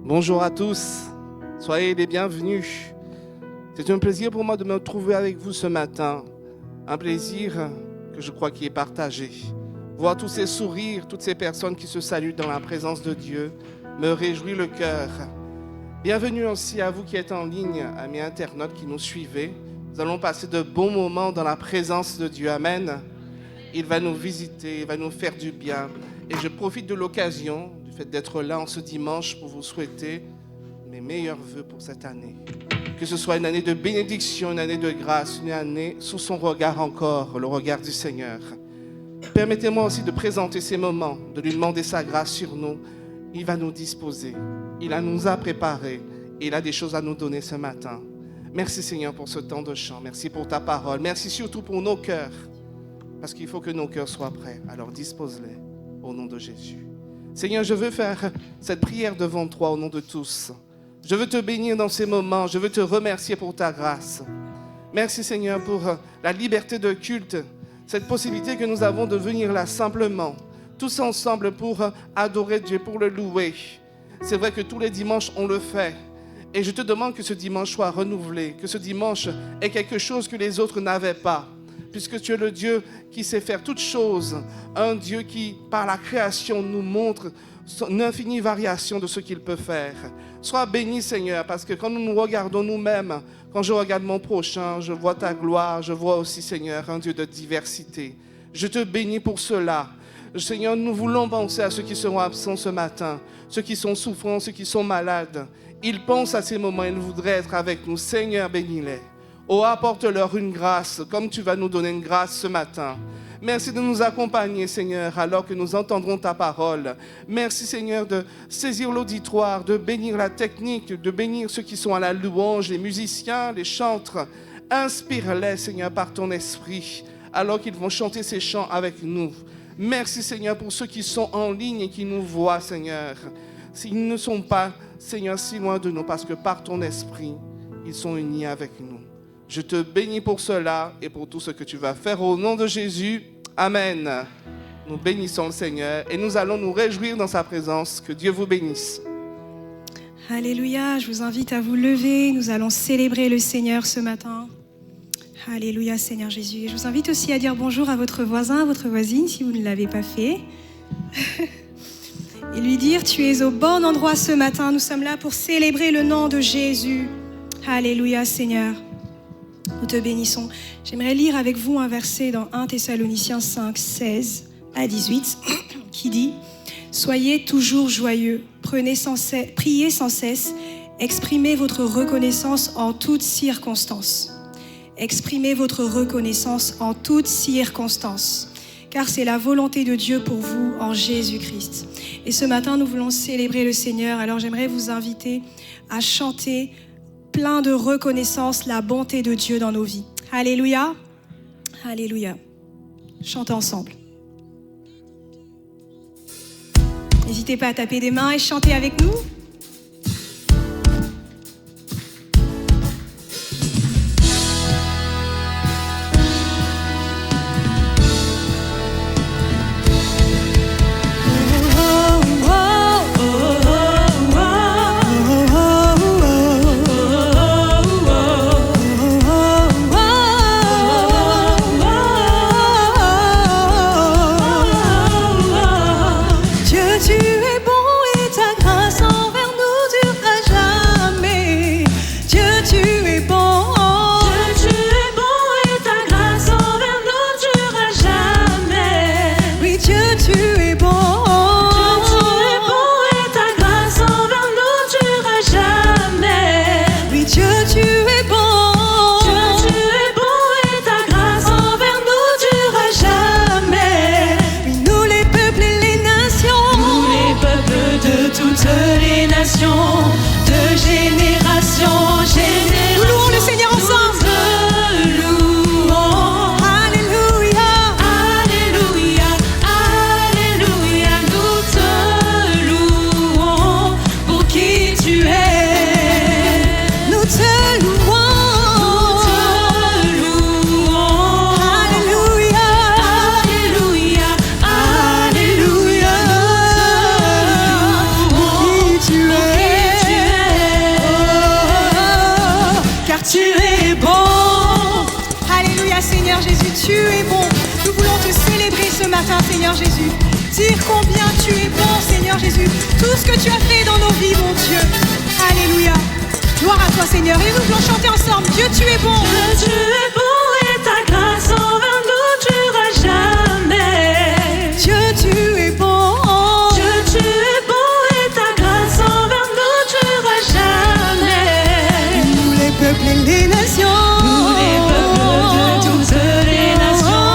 Bonjour à tous, soyez les bienvenus. C'est un plaisir pour moi de me retrouver avec vous ce matin. Un plaisir que je crois qui est partagé. Voir tous ces sourires, toutes ces personnes qui se saluent dans la présence de Dieu, me réjouit le cœur. Bienvenue aussi à vous qui êtes en ligne, amis internautes qui nous suivez. Nous allons passer de bons moments dans la présence de Dieu. Amen. Il va nous visiter, il va nous faire du bien. Et je profite de l'occasion, du fait d'être là en ce dimanche pour vous souhaiter mes meilleurs vœux pour cette année. Que ce soit une année de bénédiction, une année de grâce, une année sous son regard encore, le regard du Seigneur. Permettez-moi aussi de présenter ces moments, de lui demander sa grâce sur nous. Il va nous disposer, il nous a préparés et il a des choses à nous donner ce matin. Merci Seigneur pour ce temps de chant, merci pour ta parole, merci surtout pour nos cœurs, parce qu'il faut que nos cœurs soient prêts, alors dispose-les au nom de Jésus. Seigneur, je veux faire cette prière devant toi au nom de tous. Je veux te bénir dans ces moments, je veux te remercier pour ta grâce. Merci Seigneur pour la liberté de culte, cette possibilité que nous avons de venir là simplement, tous ensemble pour adorer Dieu, pour le louer. C'est vrai que tous les dimanches on le fait. Et je te demande que ce dimanche soit renouvelé, que ce dimanche ait quelque chose que les autres n'avaient pas. Puisque tu es le Dieu qui sait faire toutes choses, un Dieu qui, par la création, nous montre une infinie variation de ce qu'il peut faire. Sois béni, Seigneur, parce que quand nous nous regardons nous-mêmes, quand je regarde mon prochain, je vois ta gloire, je vois aussi, Seigneur, un Dieu de diversité. Je te bénis pour cela. Seigneur, nous voulons penser à ceux qui seront absents ce matin, ceux qui sont souffrants, ceux qui sont malades. Ils pensent à ces moments, ils voudraient être avec nous. Seigneur, bénis-les. Oh, apporte-leur une grâce, comme tu vas nous donner une grâce ce matin. Merci de nous accompagner, Seigneur, alors que nous entendrons ta parole. Merci, Seigneur, de saisir l'auditoire, de bénir la technique, de bénir ceux qui sont à la louange, les musiciens, les chantres. Inspire-les, Seigneur, par ton esprit, alors qu'ils vont chanter ces chants avec nous. Merci, Seigneur, pour ceux qui sont en ligne et qui nous voient, Seigneur. S'ils ne sont pas, Seigneur, si loin de nous, parce que par ton esprit, ils sont unis avec nous. Je te bénis pour cela et pour tout ce que tu vas faire au nom de Jésus. Amen. Nous bénissons le Seigneur et nous allons nous réjouir dans sa présence. Que Dieu vous bénisse. Alléluia, je vous invite à vous lever. Nous allons célébrer le Seigneur ce matin. Alléluia, Seigneur Jésus. Et je vous invite aussi à dire bonjour à votre voisin, à votre voisine, si vous ne l'avez pas fait. Et lui dire, tu es au bon endroit ce matin. Nous sommes là pour célébrer le nom de Jésus. Alléluia, Seigneur. Nous te bénissons. J'aimerais lire avec vous un verset dans 1 Thessaloniciens 5, 16 à 18, qui dit « Soyez toujours joyeux, priez sans cesse, exprimez votre reconnaissance en toutes circonstances. Exprimez votre reconnaissance en toutes circonstances, car c'est la volonté de Dieu pour vous en Jésus-Christ. » Et ce matin, nous voulons célébrer le Seigneur. Alors j'aimerais vous inviter à chanter plein de reconnaissance, la bonté de Dieu dans nos vies. Alléluia. Alléluia. Chantons ensemble. N'hésitez pas à taper des mains et chanter avec nous. Tu es bon et ta grâce envers matin, Seigneur Jésus. Dire combien tu es bon, Seigneur Jésus. Tout ce que tu as fait dans nos vies, mon Dieu. Alléluia. Gloire à toi, Seigneur. Et nous voulons chanter ensemble. Dieu, tu es bon. Dieu, tu es bon et ta grâce envers nous durera jamais. Dieu, tu es bon. Dieu, tu es bon et ta grâce envers nous durera jamais. Nous les peuples et les nations. Nous les peuples de toutes les nations,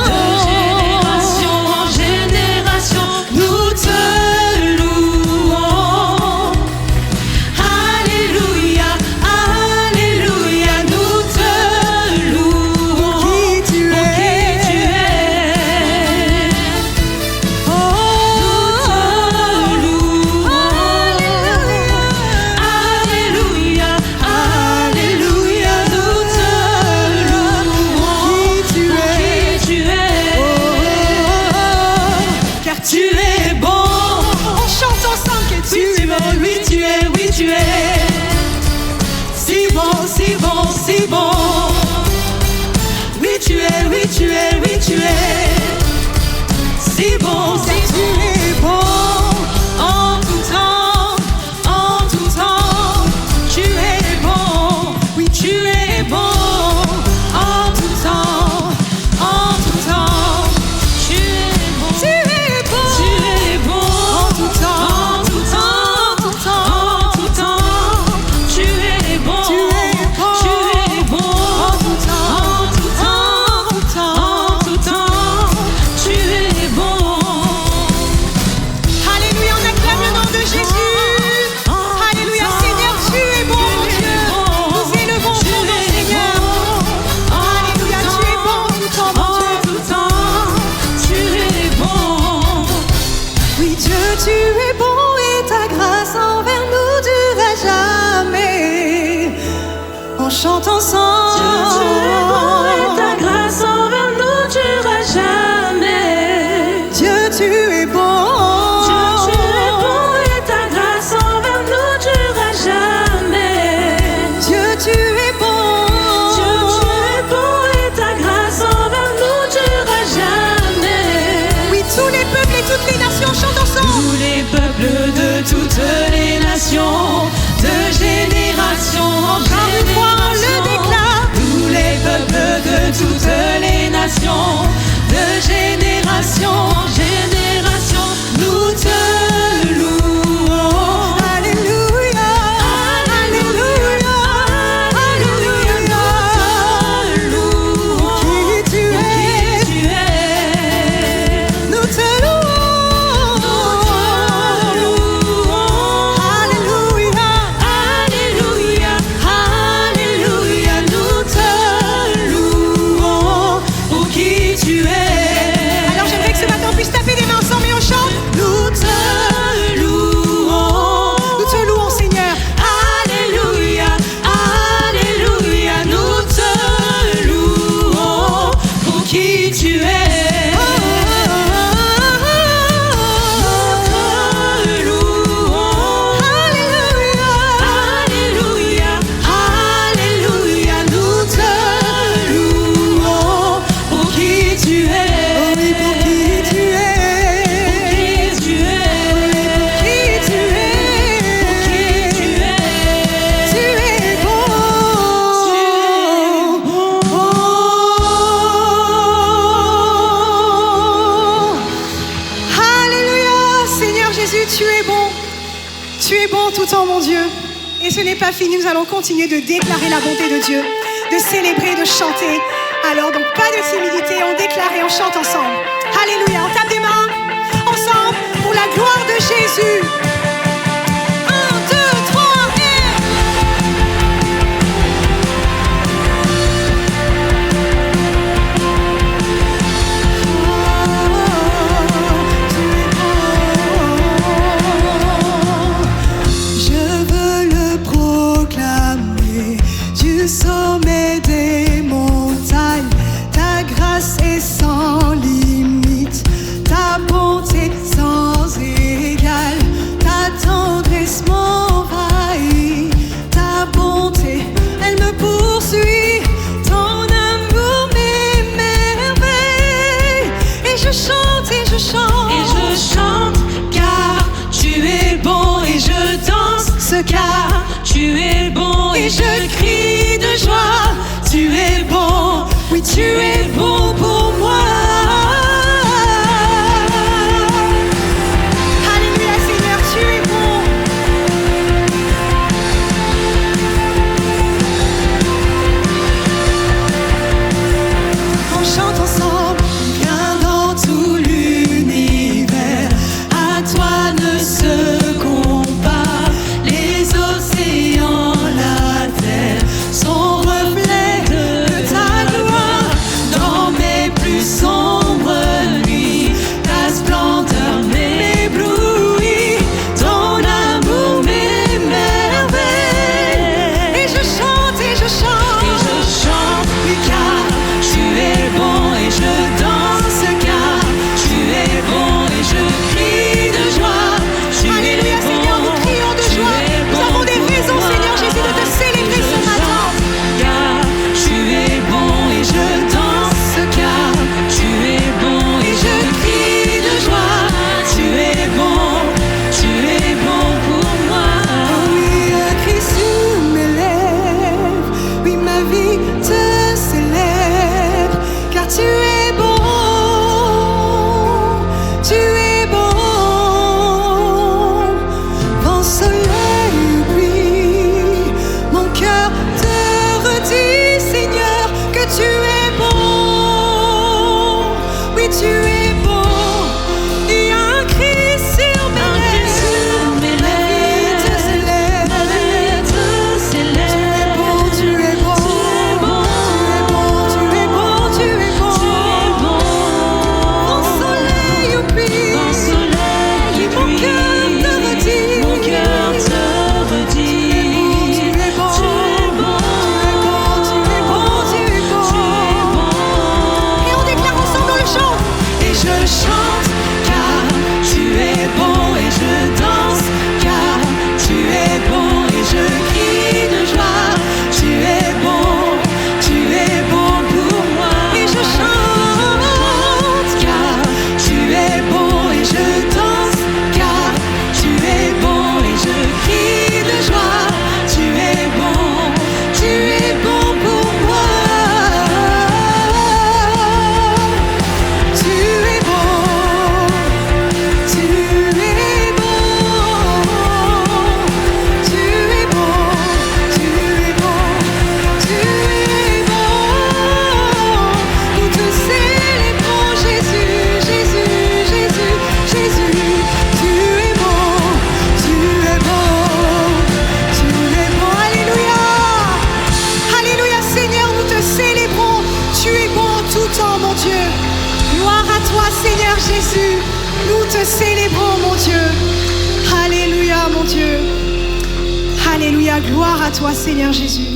de génération en génération, nous te louons. Alléluia, alléluia, nous te louons. Qui tu Pour qui tu es. es. Oh, Nous te louons. Alléluia. Alléluia, alléluia, nous te louons. Qui tu Pour es. qui tu es. Car Tu es bon. on chante ensemble que tu es bon. Oui, tu es, oui, tu es. Si bon, si bon, si bon. Oui, tu es, oui, tu es, oui, tu es. Si bon, si Tu bon. es bon. En tout temps, en tout temps, tu es bon. Oui, tu es bon. En tout temps, en tout temps, tu es bon. Tu es bon. Tu es bon. En tout temps. En tout temps, En tout temps. en tout temps, tu es bon. Tu es bon. Tu es bon. En tout temps. En tout temps, En tout temps. en tout temps, tu es bon. Alléluia, on acclame le nom de Jésus. Alléluia, Seigneur, tu es bon, mon Dieu. Nous élevons ton nom, Seigneur. Alléluia, tu es bon en tout temps, mon En Dieu. tout temps, tu es bon. Oui, Dieu, tu es bon et ta grâce envers nous durera jamais. On chante ensemble. Dieu, tu es bon et ta grâce envers nous durera jamais. Dieu, tu es bon. Dieu, tu es bon et ta grâce envers nous durera jamais. Dieu, tu es bon. Dieu, tu es bon et ta grâce envers nous durera jamais. Oui, tous les peuples et toutes les nations chantent ensemble. Tous les peuples de toutes les nations, de génération en Encore une fois, on le génération. déclare. Tous les peuples de toutes les nations, de génération en génération, nous te louons. Alléluia. Alléluia. Alléluia. Nous te louons. Qui tu Pour es. qui tu es. Nous te louons. Alléluia. Alléluia, alléluia, nous te louons. Pour qui tu es. Alors j'aimerais que ce matin on puisse taper des mains ensemble et on chante. Nous te louons. Nous te louons, Seigneur. Alléluia, alléluia, nous te louons. Pour qui tu es. Alléluia, alléluia, nous te louons. Pour qui tu es. Oui, pour qui tu es. Qui tu es. Qui tu es. Qui tu es. Tu es bon. Alléluia, Seigneur Jésus, tu es bon. Tu es bon tout temps, mon Dieu. Et ce n'est pas fini, nous allons continuer de déclarer la bonté de Dieu, de célébrer, de chanter. Alors donc pas de timidité, on déclare et on chante ensemble. Alléluia, on tape des mains ensemble pour la gloire de Jésus. 1, 2, 3 et... Je veux le proclamer du sommet des montagnes. Ta grâce est sans limite, ta bonté sans égale, ta tu es bon pour moi. Alléluia Seigneur, tu es bon. On chante ensemble, viens dans tout l'univers, à toi ne se compare les océans, la terre, son reflet de ta gloire, dans mes plus sombres nuits, ta splendeur m'éblouit, ton amour m'émerveille, et je chante, oui, car tu es bon, et je danse car tu es bon, et je crie de joie. Tu Alléluia es bon, Seigneur, nous crions de tu joie. es Nous bon avons des pour raisons moi. Seigneur Jésus de te célébrer ce matin. Car tu es bon, et je danse car tu es bon, et je crie de joie. Tu es bon pour moi. Oui, un cri sur mes lèvres, oui, ma vie te célèbre, car tu es bon, tu es bon. Vent, soleil, pluie, mon cœur te redit, Seigneur, que tu es bon. Oui, tu es bon. Il y a un cri sur mes lèvres, ma vie te célèbre. Tu es bon, tu es bon, tu es bon. Vent, soleil ou pluie, mon cœur te redit, tu es bon, tu es bon, tu es bon. Et on déclare ensemble dans le chant. Et je chante car tu es bon, et je danse car tu es bon, et je crie de joie. Tu es bon pour moi. Et je chante car tu es bon, et je danse car tu es bon, et je crie de joie. Tu es bon pour moi. Tu es bon, tu es bon, tu es bon, tu es bon, tu es bon. Nous te célébrons Jésus, Jésus, Jésus, Jésus. Tu es bon, tu es bon, tu es bon. Alléluia. Alléluia Seigneur, nous te célébrons. Tu es bon en tout temps mon Dieu. Gloire à toi Seigneur Jésus. Nous te célébrons mon Dieu. Alléluia mon Dieu. Alléluia, gloire à toi Seigneur Jésus.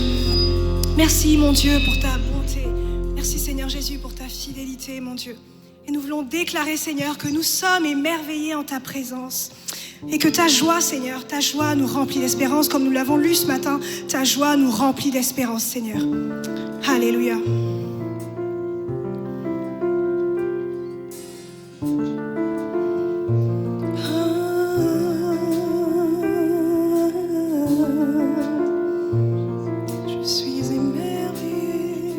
Merci mon Dieu pour ta bonté. Merci Seigneur Jésus pour ta fidélité mon Dieu. Et nous voulons déclarer Seigneur que nous sommes émerveillés en ta présence. Et que ta joie Seigneur, ta joie nous remplit d'espérance comme nous l'avons lu ce matin. Ta joie nous remplit d'espérance Seigneur. Alléluia. Je suis émerveillée,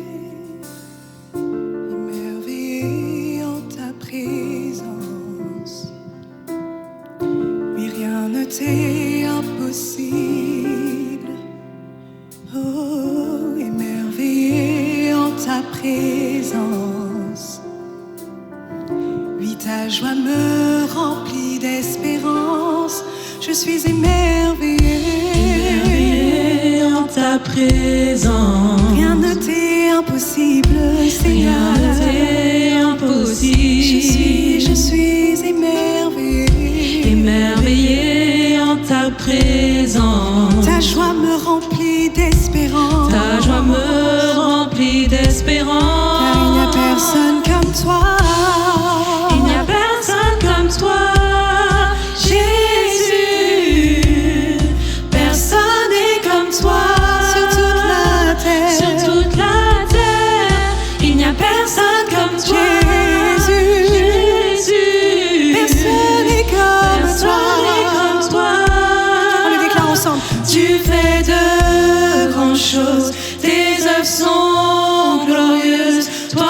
émerveillée en ta présence. Oui, rien ne t'est impossible. Oh, émerveillée en ta présence. Oui, ta joie me remplit d'espérance. Je suis émerveillée en ta présence. Rien ne t'est impossible Seigneur. Rien ne t'est impossible. Je suis émerveillée. Émerveillée en ta présence. Ta joie me remplit d'espérance. Ta joie me remplit d'espérance. Car il n'y a personne comme toi. Il n'y a personne comme toi, Jésus. Personne n'est comme toi. Sur toute la terre. Sur toute la terre. Il n'y a personne comme toi, Jésus. Personne n'est comme toi. On le déclare ensemble. Tu fais de grandes choses, tes œuvres sont glorieuses. Toi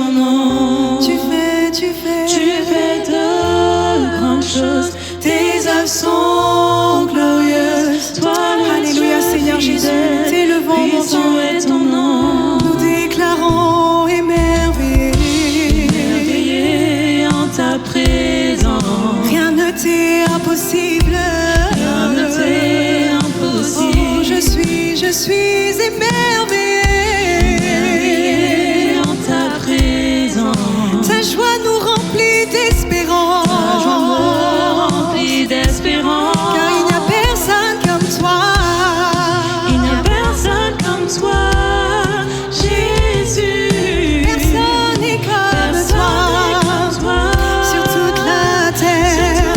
ton nom. Tu fais de grandes choses. Tes œuvres sont glorieuses. Toi, Alléluia, Seigneur Jésus. T'élevons, mon puissant Dieu. est ton nom. Nous déclarons émerveillés. Émerveillé en ta présence. Rien ne t'est impossible. Rien ne t'est impossible. Oh, je suis émerveillée. Émerveillé en ta présence. Ta joie nous remplit d'espérance. Ta joie me remplit d'espérance. Car il n'y a personne comme toi. Il n'y a personne comme toi, Jésus. Personne n'est comme toi. Sur toute la terre.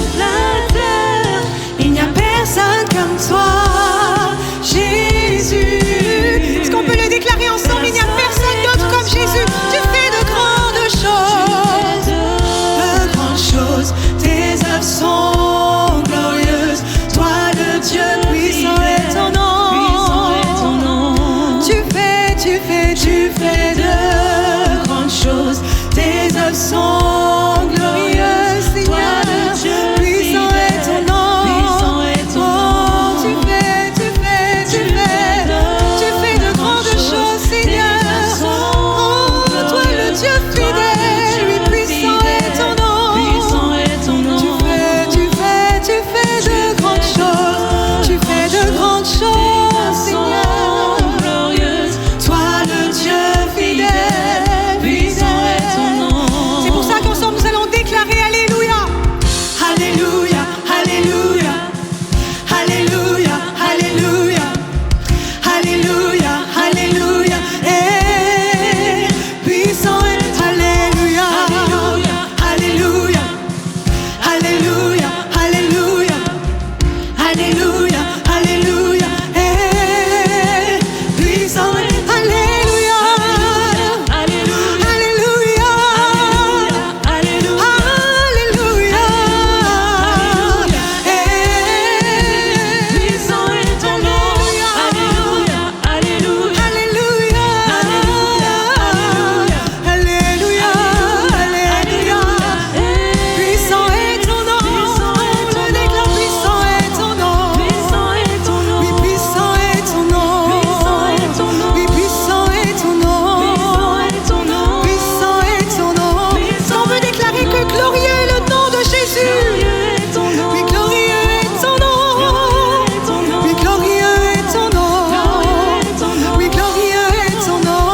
Il n'y a personne comme toi, Jésus. Est-ce qu'on peut le déclarer ensemble? Il n'y a personne d'autre comme Jésus. Tu fais de grandes choses. De grandes choses. Tes œuvres sont glorieuses. Toi, le Dieu puissant est ton nom. Tu fais de grandes choses. Tes œuvres sont glorieuses, Seigneur. Puissant est ton nom. Oh, tu fais de grandes choses, Seigneur. Oh, toi le Dieu fidèle, oui, puissant est ton nom. Tu fais de grandes choses. Tu fais de grandes choses, Seigneur. Toi le Dieu fidèle, Puissant est ton nom. c'est pour ça qu'ensemble nous allons déclarer Alléluia. Alléluia, Alléluia. Alléluia, Alléluia. Alléluia, Alléluia. Eh, puissant est Alléluia. Alléluia. Alléluia, Alléluia. Alléluia, Alléluia. Eh, puissant est Alléluia. Alléluia. Alléluia. Alléluia. Alléluia. Puissant est ton nom. Alléluia. Alléluia. Alléluia. Alléluia. Alléluia. Puissant est ton nom. On le déclare, puissant est ton nom. Puissant est ton nom. Oui, puissant est ton nom. Puissant est ton nom. Oui, puissant est ton nom. Puissant est ton nom. Puissant est ton nom. Puissant On veut déclarer que glorieux est le nom de Jésus. Glorieux est ton nom. Oui, glorieux est ton nom. Glorieux est ton nom. Oui, glorieux est ton nom. Glorieux est ton nom. Oui, glorieux est ton nom.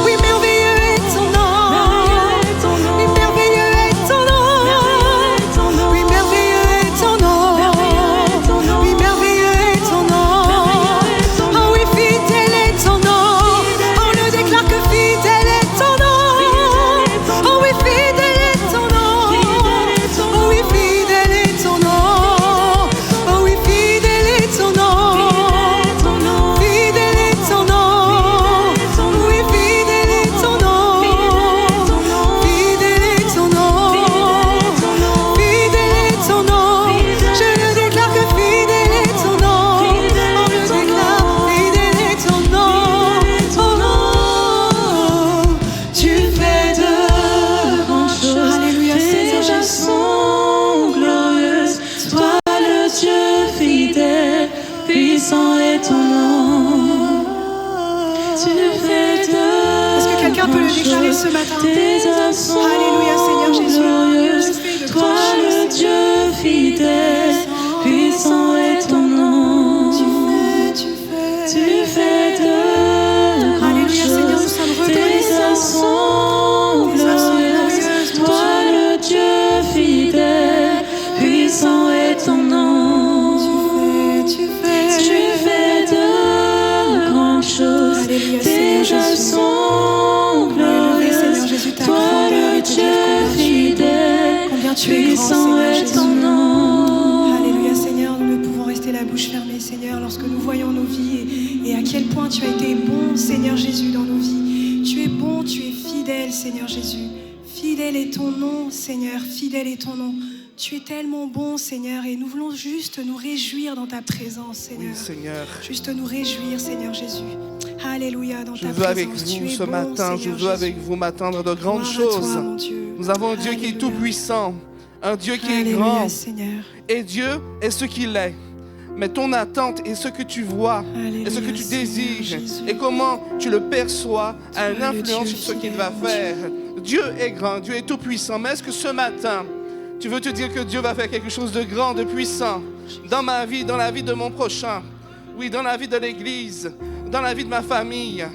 Oui, merveilleux est ton nom. Merveilleux est ton nom. Oui, merveilleux est ton nom. Merveilleux est ton nom. Oui, merveilleux est ton nom. Merveilleux est ton nom. Oui, merveilleux est ton nom. Merveilleux est ton nom. Oh oui, fidèle est ton nom. On le déclare que fidèle est ton nom. Oh oui, fidèle est ton nom. Fidèle est ton Oh oui, fidèle est ton nom. Oh oui, fidèle est ton nom. Fidèle est ton nom. Oui, fidèle est ton nom. Fidèle est ton nom. Fidèle est ton nom. Je le déclare que fidèle est ton nom. On le déclare, fidèle est ton nom. Oh, tu fais de grandes choses. Alléluia, Tes Seigneur œuvres Jésus. sont glorieuses. Toi le Dieu fidèle, puissant est ton nom. Tu fais de Est-ce que quelqu'un peut le déclarer ce matin? Tes œuvres sont Alléluia, Seigneur Jésus. glorieuses. Tu fais de Toi grandes le choses. Dieu fidèle, puissant est ton nom. Tu fais de grandes Alléluia, Seigneur, nous sommes choses. Tes reconnaissants. œuvres sont Tes œuvres sont glorieuses. glorieuses, mon Toi le Dieu fidèle, puissant est ton nom. Tu fais de grandes choses. Alléluia, Tes Seigneur œuvres Jésus. sont Élevé, Seigneur glorieuses. Jésus, ta Toi grandeur le et te dire Dieu fidèle, combien tu es grand, puissant Seigneur est ton Jésus. nom. Alléluia, Seigneur, nous ne pouvons rester la bouche fermée, Seigneur, lorsque nous voyons nos vies et à quel point tu as été bon, Seigneur Jésus, dans nos vies. Tu es bon, tu es fidèle, Seigneur Jésus. Fidèle est ton nom, Seigneur, fidèle est ton nom. Tu es tellement bon, Seigneur, et nous voulons juste nous réjouir dans ta présence, Seigneur. Oui, Seigneur. Juste nous réjouir, Seigneur Jésus. Alléluia, dans Je ta veux avec présence. Tu vous es ce bon, matin, je Seigneur veux avec Jésus. vous m'attendre de grandes Gloire à choses. toi, mon Dieu. Nous avons un Dieu qui est Alléluia. tout puissant, un Dieu qui est Alléluia, grand. Seigneur. Et Dieu est ce qu'il est. Mais ton attente et ce que tu vois, et ce que Alléluia, tu Seigneur désires, Jésus. et comment tu le perçois, a une es le influence Dieu sur ce qu'il fidèle, va mon faire. Dieu est grand, Dieu est tout puissant. Mais est-ce que ce matin, tu veux te dire que Dieu va faire quelque chose de grand, de puissant dans ma vie, dans la vie de mon prochain, oui, dans la vie de l'Église, dans la vie de ma famille?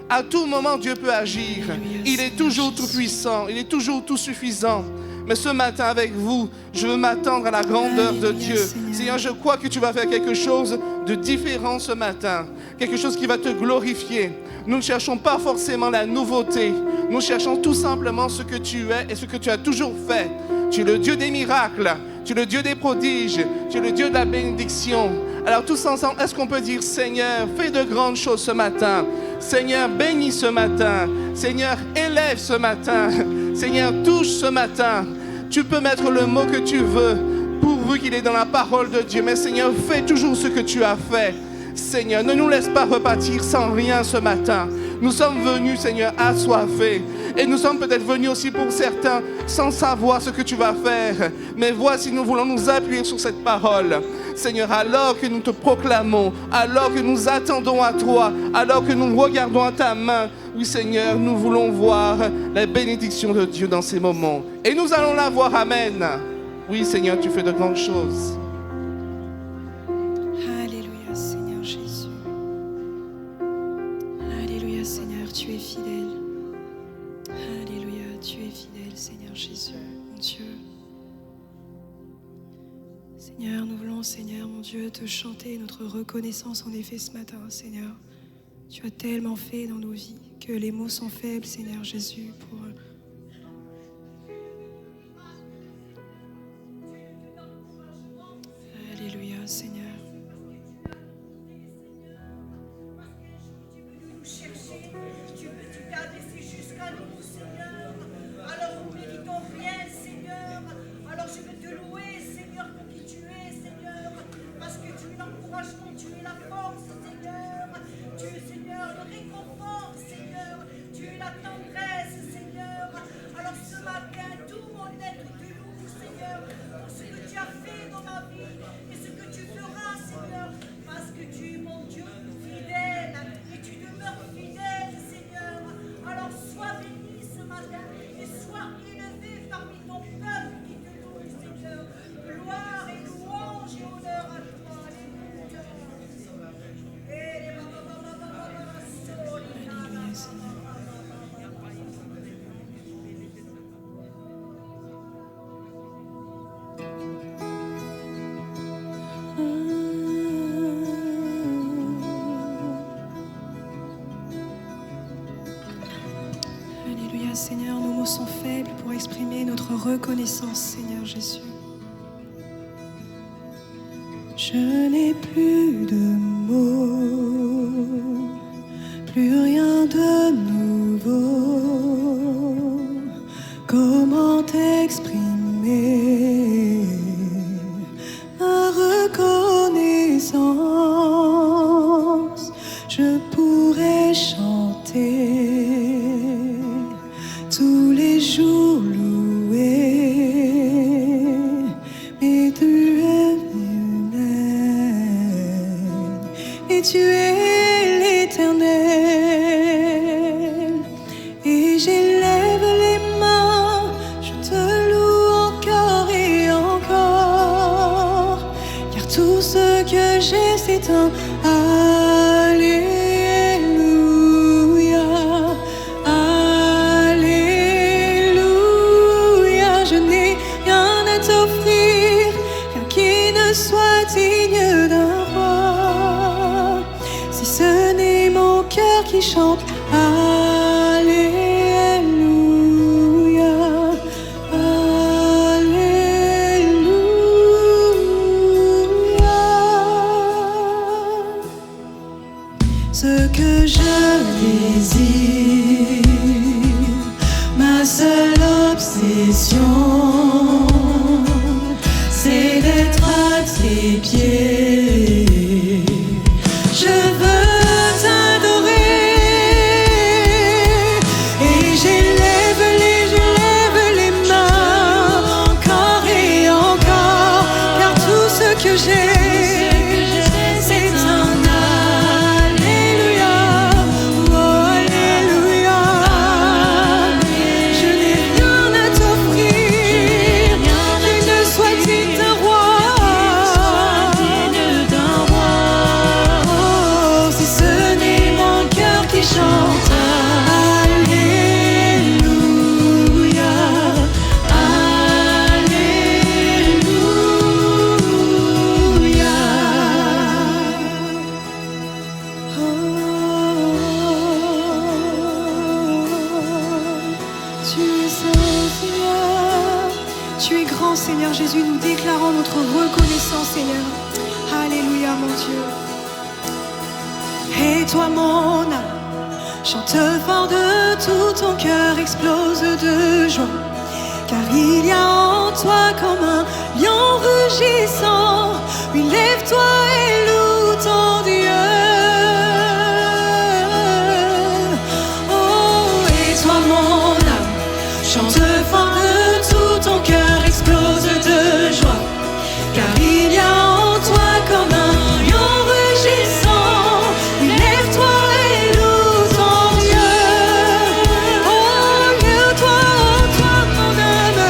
À tout moment, Dieu peut agir. Alléluia, Il est Seigneur toujours tout Jésus. puissant, il est toujours tout suffisant. Mais ce matin avec vous, je veux m'attendre à la grandeur de Alléluia, Dieu. Seigneur. Seigneur, je crois que tu vas faire quelque chose de différent ce matin. Quelque chose qui va te glorifier. Nous ne cherchons pas forcément la nouveauté. Nous cherchons tout simplement ce que tu es et ce que tu as toujours fait. Tu es le Dieu des miracles. Tu es le Dieu des prodiges. Tu es le Dieu de la bénédiction. Alors tous ensemble, est-ce qu'on peut dire, Seigneur, fais de grandes choses ce matin. Seigneur, bénis ce matin. Seigneur, élève ce matin. Seigneur, touche ce matin. Tu peux mettre le mot que tu veux, pourvu qu'il est dans la parole de Dieu. Mais Seigneur, fais toujours ce que tu as fait. Seigneur, ne nous laisse pas repartir sans rien ce matin. Nous sommes venus, Seigneur, assoiffés. Et nous sommes peut-être venus aussi pour certains sans savoir ce que tu vas faire. Mais voici, nous voulons nous appuyer sur cette parole. Seigneur, alors que nous te proclamons, alors que nous attendons à toi, alors que nous regardons à ta main, oui Seigneur, nous voulons voir la bénédiction de Dieu dans ces moments. Et nous allons la voir, amen. Oui Seigneur, tu fais de grandes choses. Alléluia, Seigneur Jésus. Alléluia, Seigneur, tu es fidèle. Alléluia, tu es fidèle, Seigneur Jésus, mon Dieu. Seigneur, nous voulons, Seigneur, mon Dieu, te chanter notre reconnaissance en effet ce matin, Seigneur. Tu as tellement fait dans nos vies que les mots sont faibles, Seigneur Jésus, pour... Alléluia, Seigneur. Chercher, tu t'as laissé jusqu'à nous, Seigneur. Alors nous ne méritons rien, Seigneur. Alors je veux te louer, Seigneur, pour qui tu es, Seigneur. Parce que tu es l'encouragement, tu es la force, Seigneur. Tu es, Seigneur, le réconfort, Seigneur. Tu es la tendresse, Seigneur. Alors ce matin, tout mon être te loue, Seigneur, pour ce que tu as fait dans ma vie et ce que tu feras, Seigneur. Parce que tu es mon Dieu fidèle et tu demeures fidèle, Seigneur. Alors sois béni ce matin et sois élevé parmi ton peuple qui te loue, Seigneur. Gloire et louange et honneur à toi. Alléluia. Alléluia, Seigneur. Alléluia, Seigneur, nos mots sont faibles pour exprimer notre reconnaissance, Seigneur Jésus. Je n'ai plus de mots, plus rien de nouveau. Comment exprimer ma reconnaissance? Je pourrais chanter tous les jours louer, mais tu es humaine et tu es l'Éternel. Et j'élève les mains, je te loue encore et encore, car tout ce que j'ai c'est un Alléluia, Alléluia. Je n'ai rien à t'offrir, rien qui ne soit digne d'un roi, si ce n'est mon cœur qui chante Alléluia, Alléluia. Ce que je désire, ma seule obsession, c'est d'être à tes pieds. Je veux t'adorer. Seigneur Jésus, nous déclarons notre reconnaissance, Seigneur. Alléluia, mon Dieu. Et toi, mon âme, chante fort de tout ton cœur, explose de joie. Car il y a en toi comme un lion rugissant. Oui, lève-toi et loue ton Dieu. Oh, et toi, mon âme, chante fort de tout ton cœur, explose de joie. Car il y a en toi comme un lion rugissant. Oui, lève-toi et loue ton Dieu. Oh, lève-toi, mon âme.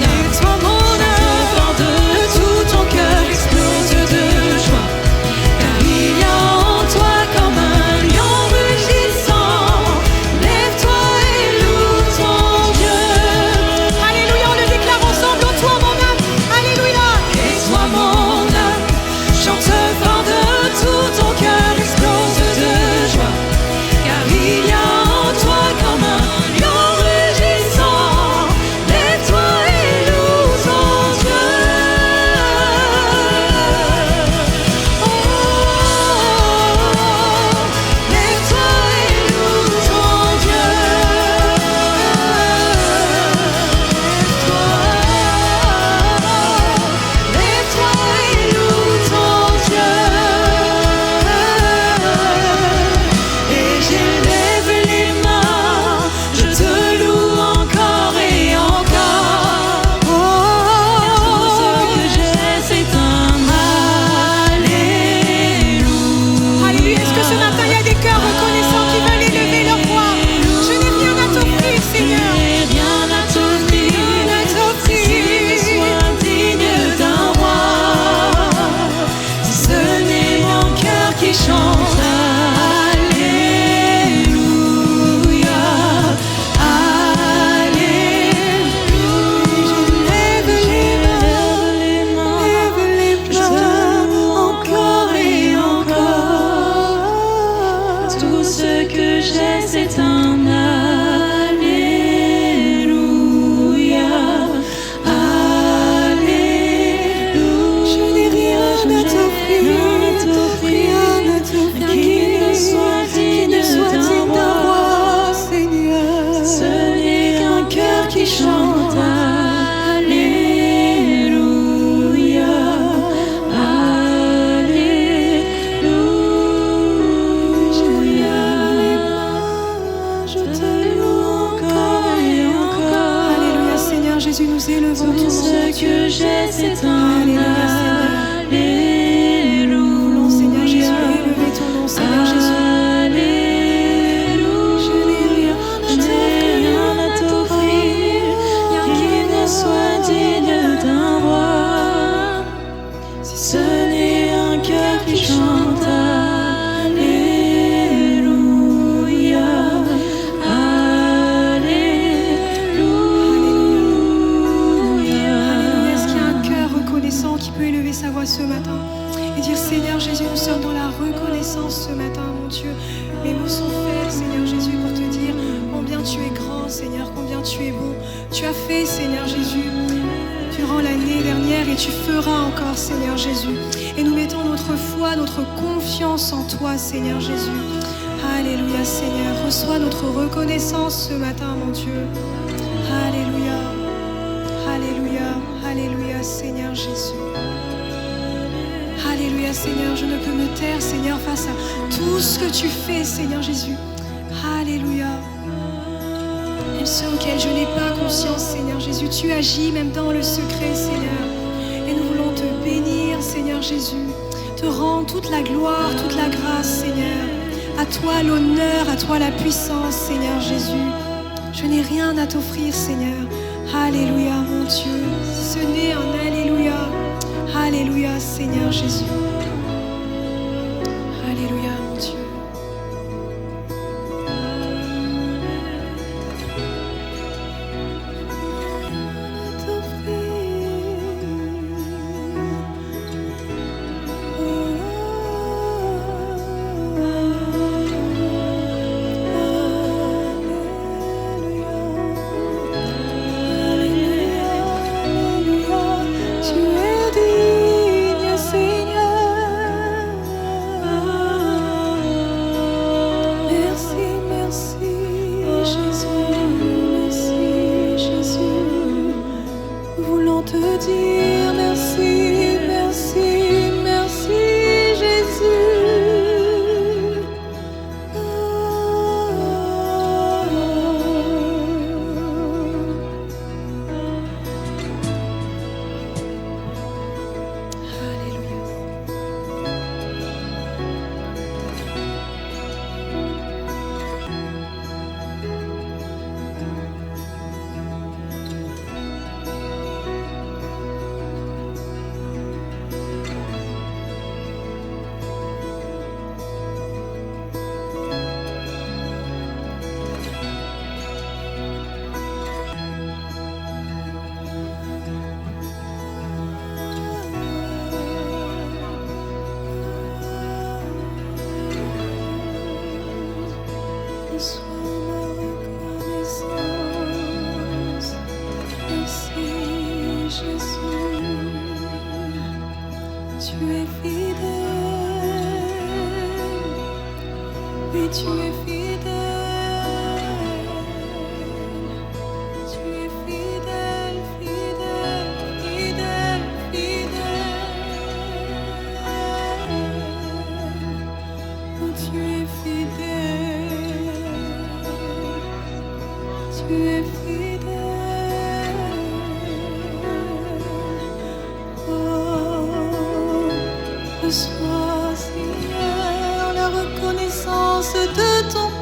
Et toi, mon âme, de tout ton cœur, explose de joie. Car il y a en toi comme un lion rugissant. Lève-toi et loue ton Dieu. Alléluia, on le déclare ensemble. En toi, mon âme. Alléluia. Et toi, mon âme, chante fort de tout ton cœur, explose de joie. Car il y a en toi comme un lion rugissant. Lève-toi et loue ton Dieu. Oh, lève-toi et loue ton Dieu. Lève-toi et loue ton Dieu. Et j'élève les mains, je te loue encore et encore. Tout ce que j'ai, c'est un Alléluia. Alléluia. Est-ce que ce matin, il y a des cœurs reconnaissants qui veulent élever leur voix? Je n'ai rien à t'offrir, Seigneur. Rien à t'offrir. Sois digne d'un roi. Si ce n'est mon cœur qui chante Alléluia, Alléluia. Je lève les mains, je te loue encore et encore. Tout ce que j'ai, c'est un Alléluia, Alléluia. Je n'ai rien à t'offrir, rien à t'offrir. Qui ne soit digne d'un roi, Seigneur. Ce n'est qu'un cœur qui chante Alléluia, Alléluia. Je te loue encore et encore. Alléluia, Seigneur Jésus, nous élevons ton nom. Tout ce que j'ai, c'est un Alléluia, Seigneur. Nous voulons, Seigneur Jésus, élever ton nom, Seigneur Jésus. Je n'ai rien à t'offrir, rien qui ne soit digne d'un roi. Si ce n'est un cœur qui chante Alléluia, Alléluia. Est-ce qu'il y a un cœur reconnaissant qui peut élever sa voix ce matin et dire Seigneur Jésus, nous sommes dans la reconnaissance ce matin, mon Dieu. Mes mots sont faits, Seigneur Jésus, pour te dire combien tu es grand, Seigneur, combien tu es bon. Tu as fait, Seigneur Jésus, durant l'année dernière et tu feras encore, Seigneur Jésus. Et nous mettons notre foi, notre confiance en toi, Seigneur Jésus. Alléluia, Seigneur. Reçois notre reconnaissance ce matin, mon Dieu. Alléluia, Alléluia, Alléluia, Seigneur Jésus. Alléluia, Seigneur, je ne peux me taire, Seigneur, face à tout ce que tu fais, Seigneur Jésus. Alléluia. Même ceux auxquels je n'ai pas conscience, Seigneur Jésus, tu agis même dans le secret, Seigneur. Et nous voulons te bénir, Seigneur Jésus, te rendre toute la gloire, toute la grâce, Seigneur. À toi l'honneur, à toi la puissance, Seigneur Jésus. Je n'ai rien à t'offrir, Seigneur. Alléluia, mon Dieu. Ce n'est un Alléluia. Alléluia, Seigneur Jésus. Alléluia, mon Dieu. Alléluia. Reçois, Seigneur, la reconnaissance de ton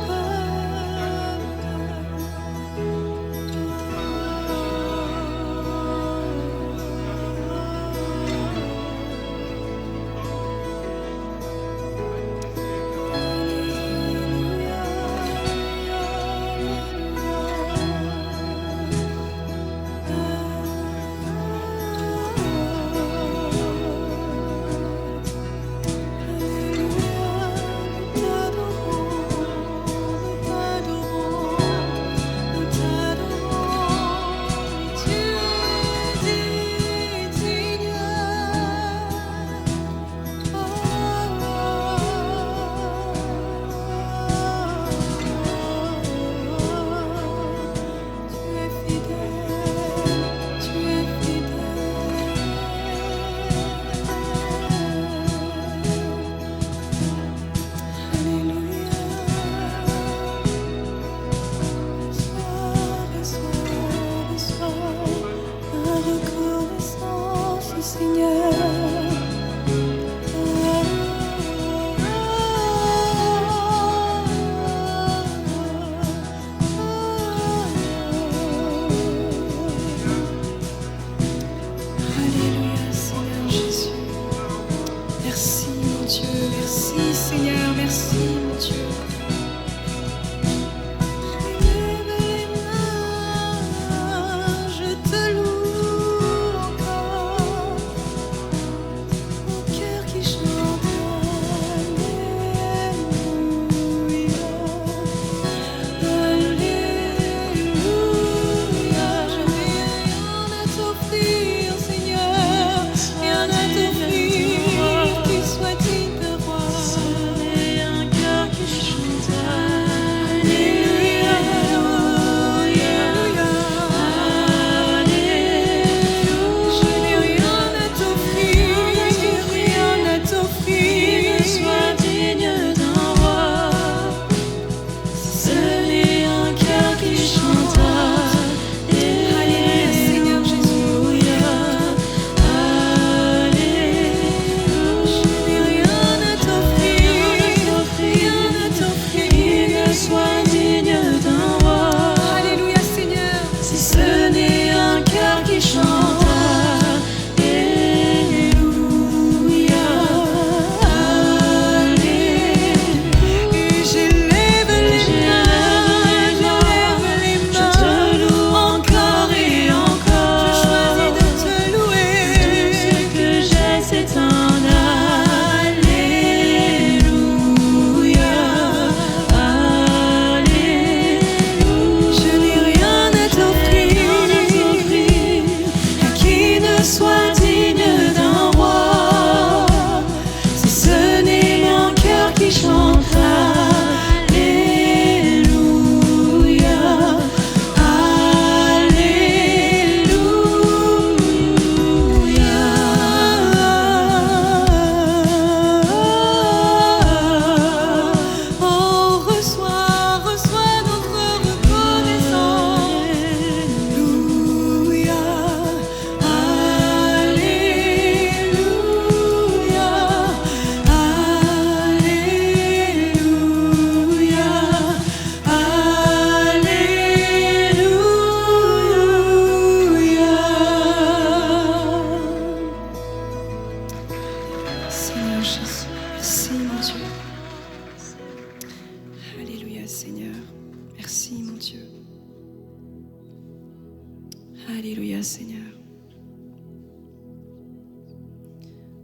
Alléluia, Seigneur.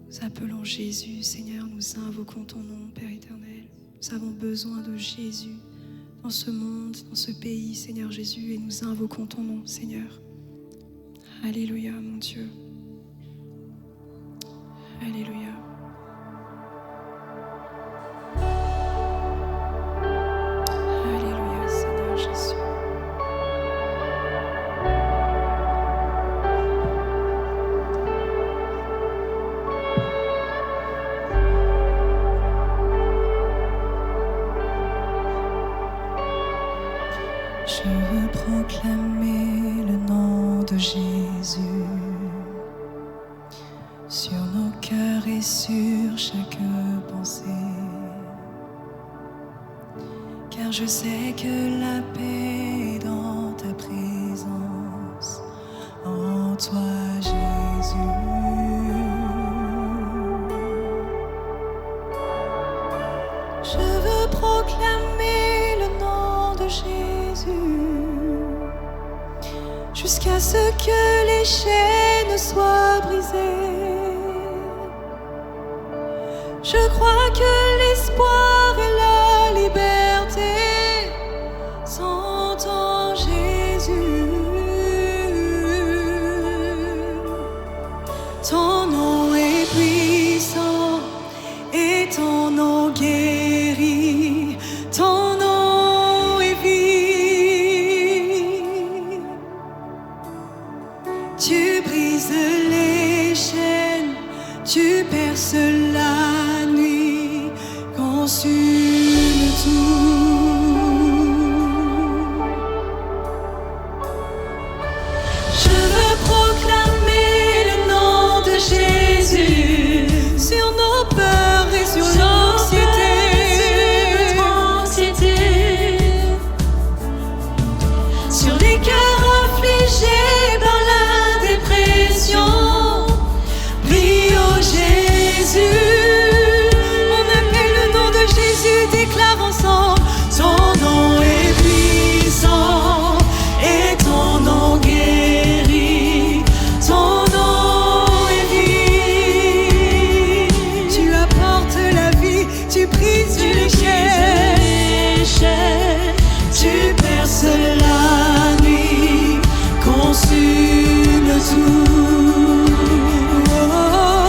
Nous appelons Jésus, Seigneur, nous invoquons ton nom, Père éternel. Nous avons besoin de Jésus dans ce monde, dans ce pays, Seigneur Jésus, et nous invoquons ton nom, Seigneur. Alléluia, mon Dieu. Alléluia. Alléluia, Seigneur Jésus. Je veux proclamer le nom de Jésus sur nos cœurs et sur chaque pensée, car je sais que la paix est dans ta présence, en toi Jésus. Je veux proclamer le nom de Jésus jusqu'à ce que les chaînes soient brisées. Je crois que l'espoir et la liberté sont en Jésus. Ton nom est puissant et ton nom guérit. Ton nom est vie. Tu brises les chaînes, tu perces la nuit, consumes tout. Je veux proclamer le nom de Jésus sur nos peurs et sur l'anxiété. Sur les cœurs affligés par la dépression, prie au Jésus. On appelle le nom de Jésus, déclare ensemble. Ton nom est puissant et ton nom guérit. Ton nom est vie. Tu apportes la vie, tu brises les chaînes, tu perces la nuit, consume tout. Oh,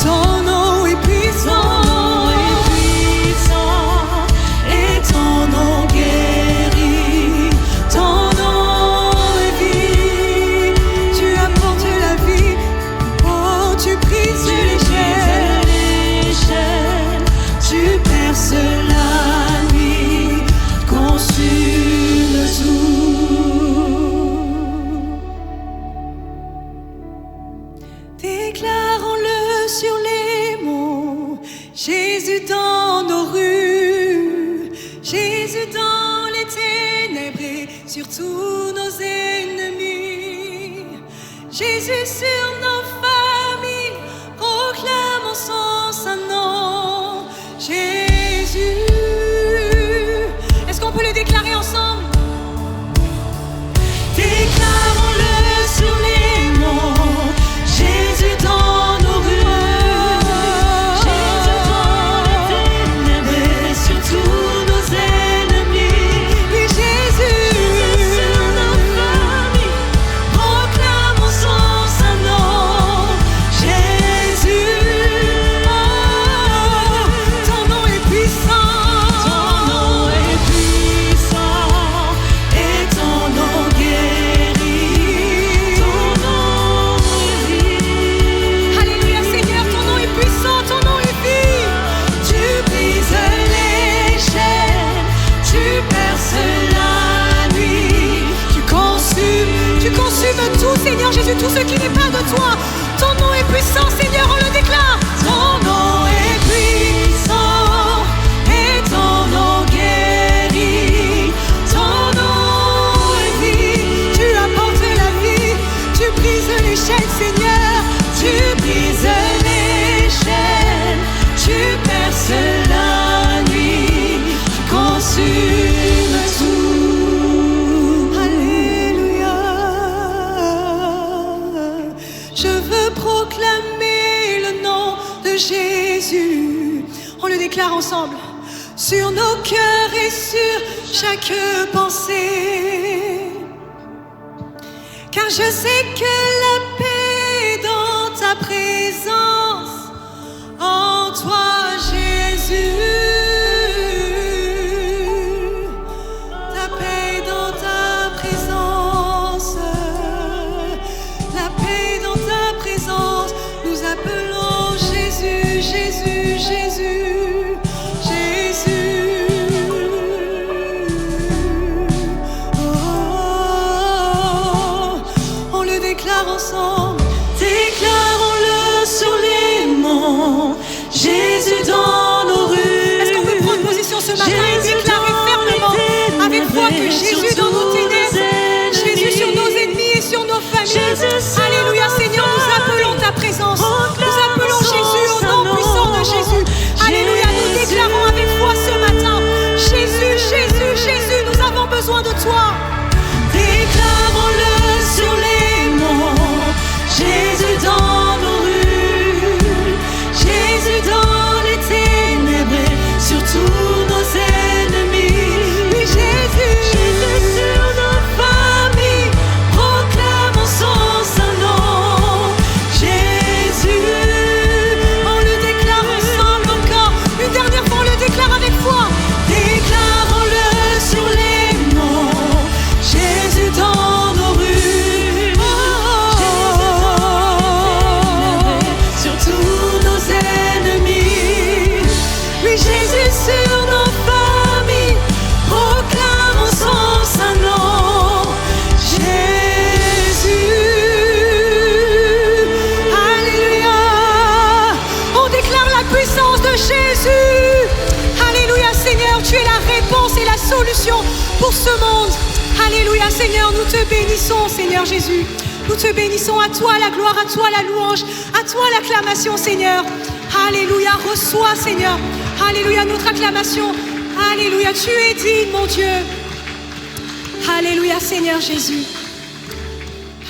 ton nom est puissant, et ton nom guérit. Ton nom est vie. Tu apportes la vie. Oh, tu brises les chaînes, tu perces la nuit, consume tout. Déclarons-le sur les mots. Jésus dans nos rues, Jésus dans les ténèbres et sur tous nos ennemis. Jésus sur nos familles, proclamons son saint nom. Jésus. Est-ce qu'on peut le déclarer ensemble? Déclarons-le sur les mots. Jésus dans nos rues, Jésus dans les ténèbres et sur tous nos ennemis. Oui, Jésus sur nos familles, proclamons son saint nom. Jésus, oh, ton nom est puissant, et ton nom guérit. Ton nom est vie. Alléluia, Seigneur, ton nom est puissant, ton nom est vie. Tu brises les chaînes, tu perces la nuit, tu consumes tout, Seigneur Jésus, tout ce qui n'est pas de toi. Ton nom est puissant, Seigneur, on le déclare. Ton nom est puissant et ton nom guérit. Ton nom est vie. Tu apportes la vie, tu brises les chaînes, Seigneur. Tu brises les chaînes, tu perces la nuit, tu consumes tout. Alléluia. Je veux proclamer le nom de Jésus. On le déclare ensemble. sur nos cœurs et sur chaque pensée. Car je sais que la paix est dans ta présence, en toi Jésus. Ta paix est dans ta présence, la paix est dans ta présence. Nous appelons Jésus, Jésus, Jésus, Jésus. On le déclare ensemble, déclarons-le sur les monts. Jésus dans nos rues. Est-ce qu'on peut prendre position ce matin et déclarer fermement avec foi que Jésus dans nos ténèbres, Jésus sur nos ennemis et sur nos familles. Alléluia Seigneur, nous appelons ta présence. Nous appelons Jésus au nom puissant de Jésus. Alléluia, nous déclarons avec foi ce matin. Jésus, Jésus, Jésus, nous avons besoin de toi. Déclarons-le sur les monts. Jésus dans nos rues. Jésus dans les ténèbres, sur tous nos ennemis. Oui, Jésus, Jésus sur nos familles, proclamons son saint nom. Jésus, on le déclare ensemble encore. Une dernière fois, on le déclare avec foi. Déclarons-le sur les monts. Jésus dans nos rues. Sur tous nos ennemis. Oui, Jésus sur nos familles, proclamons son saint nom. Jésus. Alléluia. On déclare la puissance de Jésus. Alléluia Seigneur, tu es la réponse et la solution pour ce monde. Alléluia Seigneur, nous te bénissons Seigneur Jésus. Nous te bénissons, à toi la gloire, à toi la louange, à toi l'acclamation Seigneur. Alléluia, reçois Seigneur. Alléluia, notre acclamation. Alléluia, tu es digne mon Dieu. Alléluia Seigneur Jésus.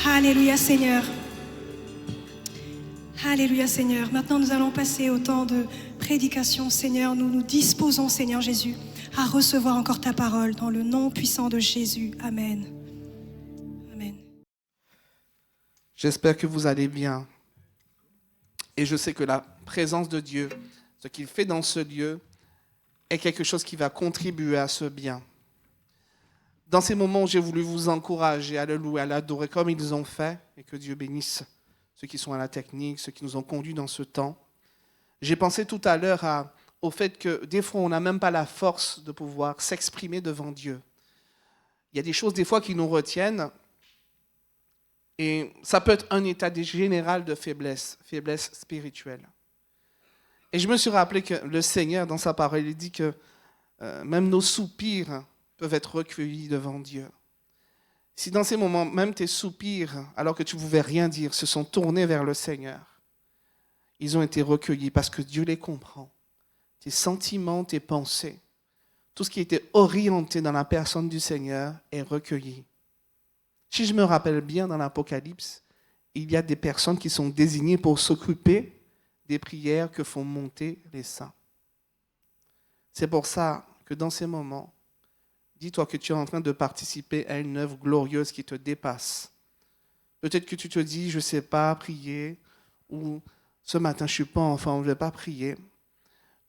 Alléluia Seigneur. Alléluia Seigneur. Maintenant nous allons passer au temps de prédication Seigneur. Nous nous disposons Seigneur Jésus à recevoir encore ta parole dans le nom puissant de Jésus. Amen. Amen. J'espère que vous allez bien. Et je sais que la présence de Dieu, ce qu'il fait dans ce lieu, est quelque chose qui va contribuer à ce bien. Dans ces moments, j'ai voulu vous encourager à le louer, à l'adorer comme ils ont fait, et que Dieu bénisse ceux qui sont à la technique, ceux qui nous ont conduits dans ce temps. J'ai pensé tout à l'heure au fait que des fois, on n'a même pas la force de pouvoir s'exprimer devant Dieu. Il y a des choses des fois qui nous retiennent, et ça peut être un état général de faiblesse spirituelle. Et je me suis rappelé que le Seigneur, dans sa parole, il dit que même nos soupirs peuvent être recueillis devant Dieu. Si dans ces moments, même tes soupirs, alors que tu ne pouvais rien dire, se sont tournés vers le Seigneur, ils ont été recueillis parce que Dieu les comprend. Tes sentiments, tes pensées, tout ce qui était orienté dans la personne du Seigneur est recueilli. Si je me rappelle bien, dans l'Apocalypse, il y a des personnes qui sont désignées pour s'occuper des prières que font monter les saints. C'est pour ça que dans ces moments, dis-toi que tu es en train de participer à une œuvre glorieuse qui te dépasse. Peut-être que tu te dis, je ne sais pas prier, ou ce matin, je ne suis pas en forme, je ne vais pas prier.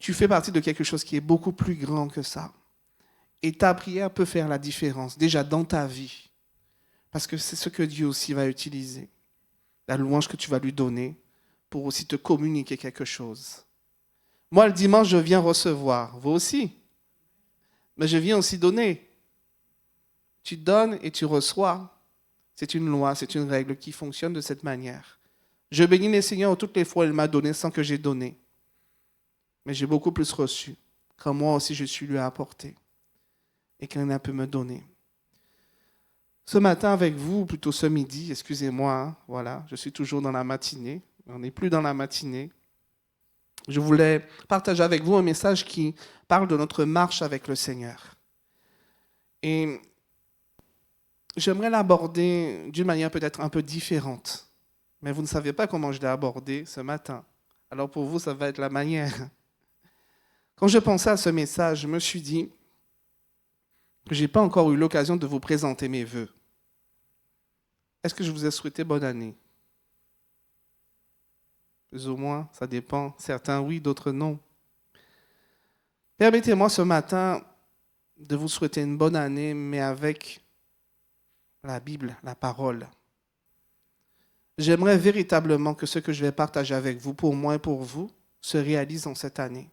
Tu fais partie de quelque chose qui est beaucoup plus grand que ça. Et ta prière peut faire la différence, déjà dans ta vie. Parce que c'est ce que Dieu aussi va utiliser. La louange que tu vas lui donner pour aussi te communiquer quelque chose. Moi, le dimanche, je viens recevoir. Vous aussi. Mais je viens aussi donner. Tu donnes et tu reçois. C'est une loi, c'est une règle qui fonctionne de cette manière. Je bénis le Seigneur toutes les fois où il m'a donné sans que j'ai donné. Mais j'ai beaucoup plus reçu quand moi aussi je suis lui apporté et qu'il a pu me donner. Ce matin avec vous, ou plutôt ce midi, excusez-moi, voilà, je suis toujours dans la matinée, on n'est plus dans la matinée. Je voulais partager avec vous un message qui parle de notre marche avec le Seigneur. Et j'aimerais l'aborder d'une manière peut-être un peu différente, mais vous ne savez pas comment je l'ai abordé ce matin. Alors pour vous, ça va être la manière. Quand je pensais à ce message, je me suis dit que je n'ai pas encore eu l'occasion de vous présenter mes vœux. Est-ce que je vous ai souhaité bonne année? Plus ou moins, ça dépend. Certains oui, d'autres non. Permettez-moi ce matin de vous souhaiter une bonne année, mais avec la Bible, la parole. J'aimerais véritablement que ce que je vais partager avec vous, pour moi et pour vous, se réalise en cette année.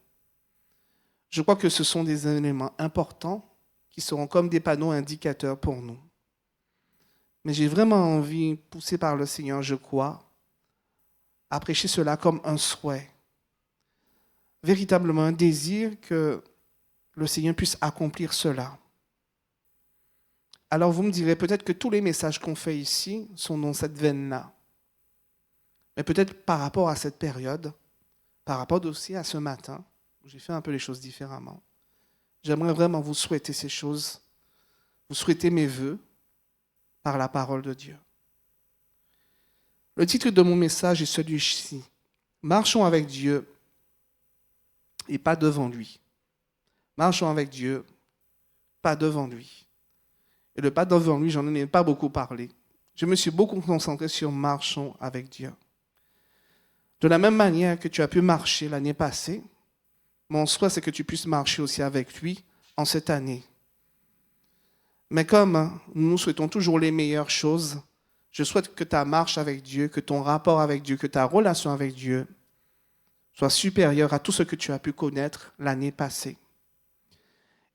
Je crois que ce sont des éléments importants qui seront comme des panneaux indicateurs pour nous. Mais j'ai vraiment envie, poussé par le Seigneur, je crois, à prêcher cela comme un souhait. Véritablement un désir que le Seigneur puisse accomplir cela. Alors vous me direz peut-être que tous les messages qu'on fait ici sont dans cette veine-là. Mais peut-être par rapport à cette période, par rapport aussi à ce matin, où j'ai fait un peu les choses différemment. J'aimerais vraiment vous souhaiter ces choses, vous souhaiter mes vœux par la parole de Dieu. Le titre de mon message est celui-ci. Marchons avec Dieu et pas devant lui. Marchons avec Dieu, pas devant lui. Et le pas devant lui, j'en ai pas beaucoup parlé. Je me suis beaucoup concentré sur marchons avec Dieu. De la même manière que tu as pu marcher l'année passée, mon souhait, c'est que tu puisses marcher aussi avec lui en cette année. Mais comme nous souhaitons toujours les meilleures choses, je souhaite que ta marche avec Dieu, que ton rapport avec Dieu, que ta relation avec Dieu soit supérieure à tout ce que tu as pu connaître l'année passée.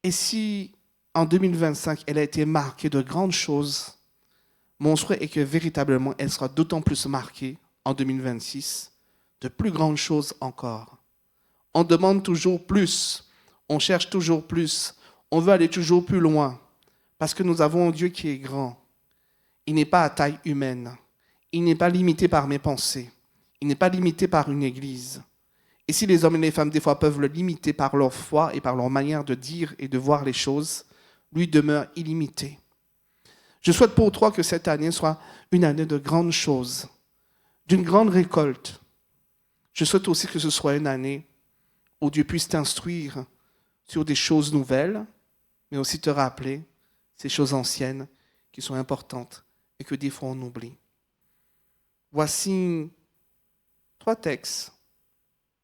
Et si en 2025, elle a été marquée de grandes choses, mon souhait est que véritablement, elle sera d'autant plus marquée en 2026, de plus grandes choses encore. On demande toujours plus, on cherche toujours plus, on veut aller toujours plus loin, parce que nous avons un Dieu qui est grand. Il n'est pas à taille humaine, il n'est pas limité par mes pensées, il n'est pas limité par une église. Et si les hommes et les femmes, des fois, peuvent le limiter par leur foi et par leur manière de dire et de voir les choses, lui demeure illimité. Je souhaite pour toi que cette année soit une année de grandes choses, d'une grande récolte. Je souhaite aussi que ce soit une année où Dieu puisse t'instruire sur des choses nouvelles, mais aussi te rappeler ces choses anciennes qui sont importantes et que des fois on oublie. Voici 3 textes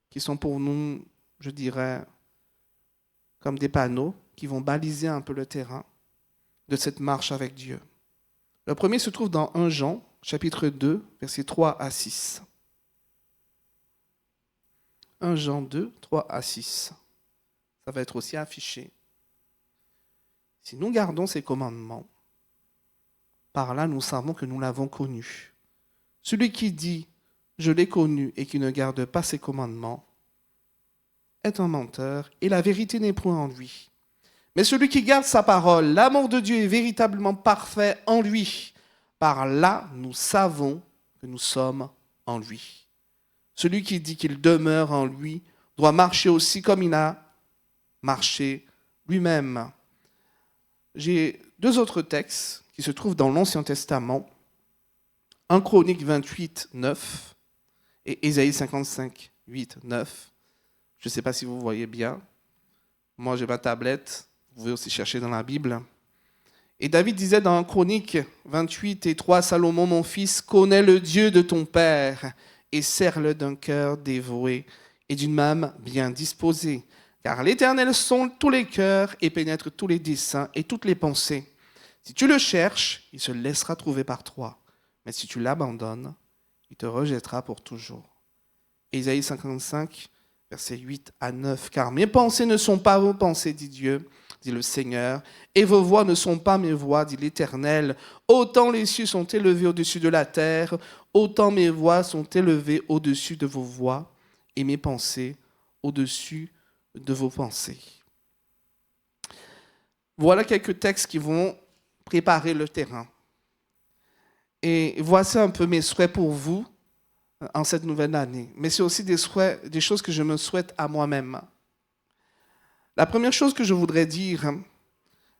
qui sont pour nous, je dirais, comme des panneaux qui vont baliser un peu le terrain de cette marche avec Dieu. Le premier se trouve dans 1 Jean, chapitre 2, versets 3 à 6. 1 Jean 2, 3 à 6. Ça va être aussi affiché. Si nous gardons ces commandements, par là nous savons que nous l'avons connu. Celui qui dit « Je l'ai connu » et qui ne garde pas ses commandements est un menteur et la vérité n'est point en lui. Mais celui qui garde sa parole, l'amour de Dieu est véritablement parfait en lui. Par là, nous savons que nous sommes en lui. Celui qui dit qu'il demeure en lui doit marcher aussi comme il a marché lui-même. J'ai 2 autres textes qui se trouvent dans l'Ancien Testament. 1 Chronique 28, 9 et Ésaïe 55, 8, 9. Je ne sais pas si vous voyez bien. Moi, j'ai ma tablette. Vous pouvez aussi chercher dans la Bible. Et David disait dans 1 Chronique 28 et 3, « Salomon, mon fils, connais le Dieu de ton père et sers-le d'un cœur dévoué et d'une âme bien disposée. Car l'Éternel sonde tous les cœurs et pénètre tous les desseins et toutes les pensées. Si tu le cherches, il se laissera trouver par toi. Mais si tu l'abandonnes, il te rejettera pour toujours. » Ésaïe 55, versets 8 à 9. « Car mes pensées ne sont pas vos pensées, dit Dieu, dit le Seigneur, et vos voix ne sont pas mes voix, dit l'Éternel. Autant les cieux sont élevés au-dessus de la terre, autant mes voix sont élevées au-dessus de vos voix, et mes pensées au-dessus de vos pensées. » Voilà quelques textes qui vont préparer le terrain. Et voici un peu mes souhaits pour vous en cette nouvelle année. Mais c'est aussi des choses que je me souhaite à moi-même. La première chose que je voudrais dire,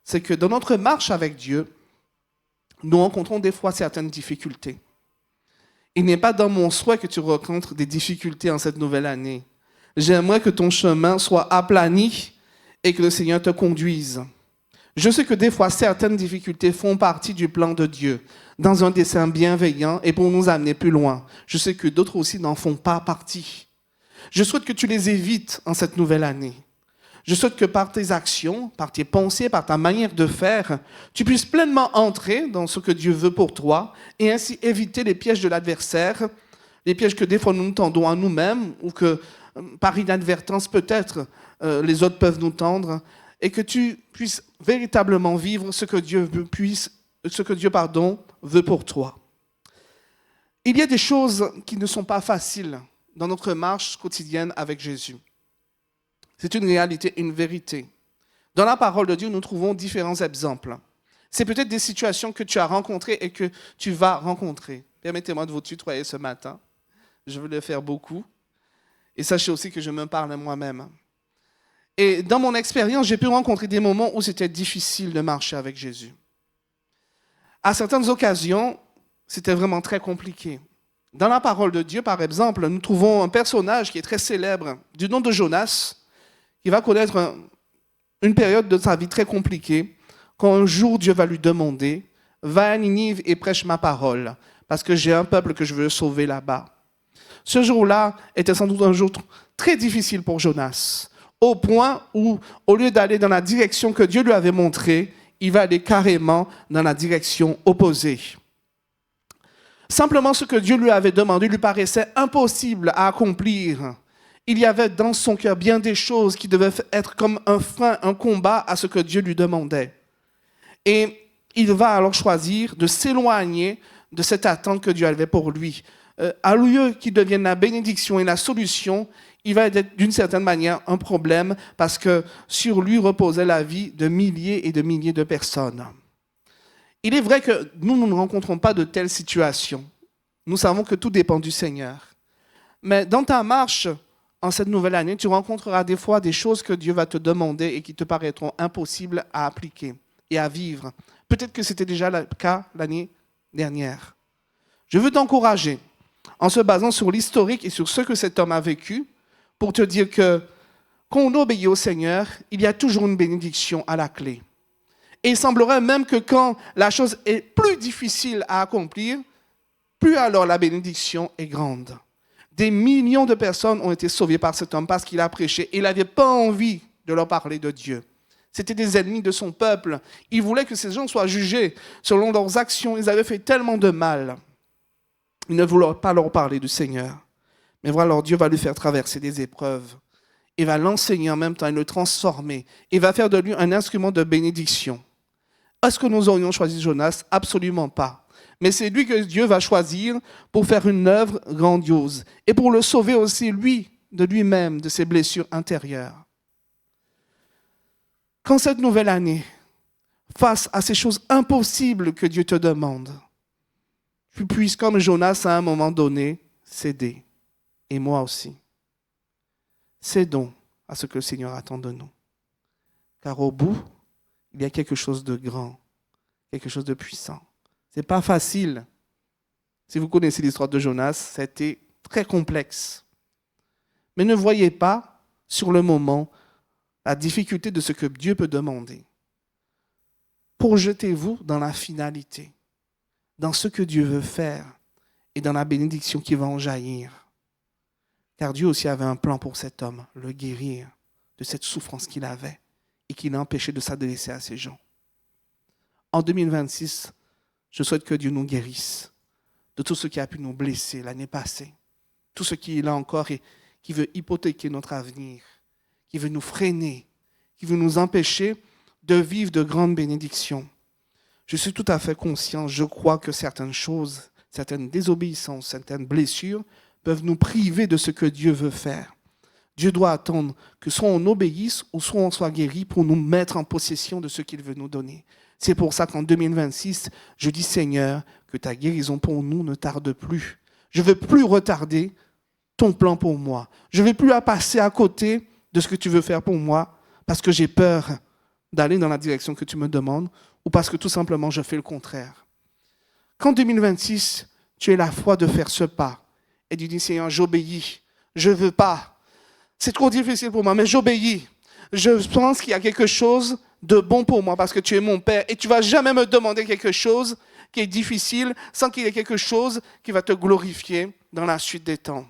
c'est que dans notre marche avec Dieu, nous rencontrons des fois certaines difficultés. Il n'est pas dans mon souhait que tu rencontres des difficultés en cette nouvelle année, J'aimerais que ton chemin soit aplani et que le Seigneur te conduise. Je sais que des fois, certaines difficultés font partie du plan de Dieu, dans un dessein bienveillant et pour nous amener plus loin. Je sais que d'autres aussi n'en font pas partie. Je souhaite que tu les évites en cette nouvelle année. Je souhaite que par tes actions, par tes pensées, par ta manière de faire, tu puisses pleinement entrer dans ce que Dieu veut pour toi et ainsi éviter les pièges de l'adversaire, les pièges que des fois nous tendons à nous-mêmes ou que par inadvertance peut-être les autres peuvent nous tendre, et que tu puisses véritablement vivre ce que Dieu veut pour toi. Il y a des choses qui ne sont pas faciles dans notre marche quotidienne avec Jésus. C'est une réalité, une vérité. Dans la parole de Dieu, nous trouvons différents exemples. C'est peut-être des situations que tu as rencontrées et que tu vas rencontrer. Permettez-moi de vous tutoyer ce matin. Je veux le faire beaucoup. Et sachez aussi que je me parle moi-même. Et dans mon expérience, j'ai pu rencontrer des moments où c'était difficile de marcher avec Jésus. À certaines occasions, c'était vraiment très compliqué. Dans la parole de Dieu, par exemple, nous trouvons un personnage qui est très célèbre, du nom de Jonas, qui va connaître une période de sa vie très compliquée, quand un jour Dieu va lui demander « Va à Ninive et prêche ma parole, parce que j'ai un peuple que je veux sauver là-bas. » Ce jour-là était sans doute un jour très difficile pour Jonas, au point où, au lieu d'aller dans la direction que Dieu lui avait montrée, il va aller carrément dans la direction opposée. Simplement, ce que Dieu lui avait demandé lui paraissait impossible à accomplir. Il y avait dans son cœur bien des choses qui devaient être comme un frein, un combat à ce que Dieu lui demandait. Et il va alors choisir de s'éloigner de cette attente que Dieu avait pour lui. À lieu qu'il devienne la bénédiction et la solution, il va être d'une certaine manière un problème parce que sur lui reposait la vie de milliers et de milliers de personnes. Il est vrai que nous ne rencontrons pas de telles situations. Nous savons que tout dépend du Seigneur. Mais dans ta marche, en cette nouvelle année, tu rencontreras des fois des choses que Dieu va te demander et qui te paraîtront impossibles à appliquer et à vivre. Peut-être que c'était déjà le cas l'année dernière. Je veux t'encourager, en se basant sur l'historique et sur ce que cet homme a vécu, pour te dire que quand on obéit au Seigneur, il y a toujours une bénédiction à la clé. Et il semblerait même que quand la chose est plus difficile à accomplir, plus alors la bénédiction est grande. Des millions de personnes ont été sauvées par cet homme parce qu'il a prêché. Il n'avait pas envie de leur parler de Dieu. C'était des ennemis de son peuple. Il voulait que ces gens soient jugés selon leurs actions. Ils avaient fait tellement de mal. Il ne voulait pas leur parler du Seigneur. Mais voilà, alors Dieu va lui faire traverser des épreuves. Il va l'enseigner en même temps et le transformer. Il va faire de lui un instrument de bénédiction. Est-ce que nous aurions choisi Jonas? Absolument pas. Mais c'est lui que Dieu va choisir pour faire une œuvre grandiose et pour le sauver aussi, lui, de lui-même, de ses blessures intérieures. Quand cette nouvelle année, face à ces choses impossibles que Dieu te demande, tu puisses, comme Jonas à un moment donné, céder. Et moi aussi. Cédons à ce que le Seigneur attend de nous. Car au bout, il y a quelque chose de grand, quelque chose de puissant. Ce n'est pas facile. Si vous connaissez l'histoire de Jonas, c'était très complexe. Mais ne voyez pas, sur le moment, la difficulté de ce que Dieu peut demander. Projetez-vous dans la finalité, dans ce que Dieu veut faire et dans la bénédiction qui va en jaillir. Car Dieu aussi avait un plan pour cet homme, le guérir de cette souffrance qu'il avait et qui l'a empêché de s'adresser à ces gens. En 2026, je souhaite que Dieu nous guérisse de tout ce qui a pu nous blesser l'année passée, tout ce qui est là encore et qui veut hypothéquer notre avenir, qui veut nous freiner, qui veut nous empêcher de vivre de grandes bénédictions. Je suis tout à fait conscient, je crois que certaines choses, certaines désobéissances, certaines blessures peuvent nous priver de ce que Dieu veut faire. Dieu doit attendre que soit on obéisse ou soit on soit guéri pour nous mettre en possession de ce qu'il veut nous donner. C'est pour ça qu'en 2026, je dis Seigneur, que ta guérison pour nous ne tarde plus. Je ne veux plus retarder ton plan pour moi. Je ne veux plus passer à côté de ce que tu veux faire pour moi parce que j'ai peur d'aller dans la direction que tu me demandes ou parce que tout simplement je fais le contraire. Qu'en 2026, tu aies la foi de faire ce pas et tu dis Seigneur, j'obéis, je ne veux pas c'est trop difficile pour moi, mais j'obéis. Je pense qu'il y a quelque chose de bon pour moi parce que tu es mon Père et tu ne vas jamais me demander quelque chose qui est difficile sans qu'il y ait quelque chose qui va te glorifier dans la suite des temps.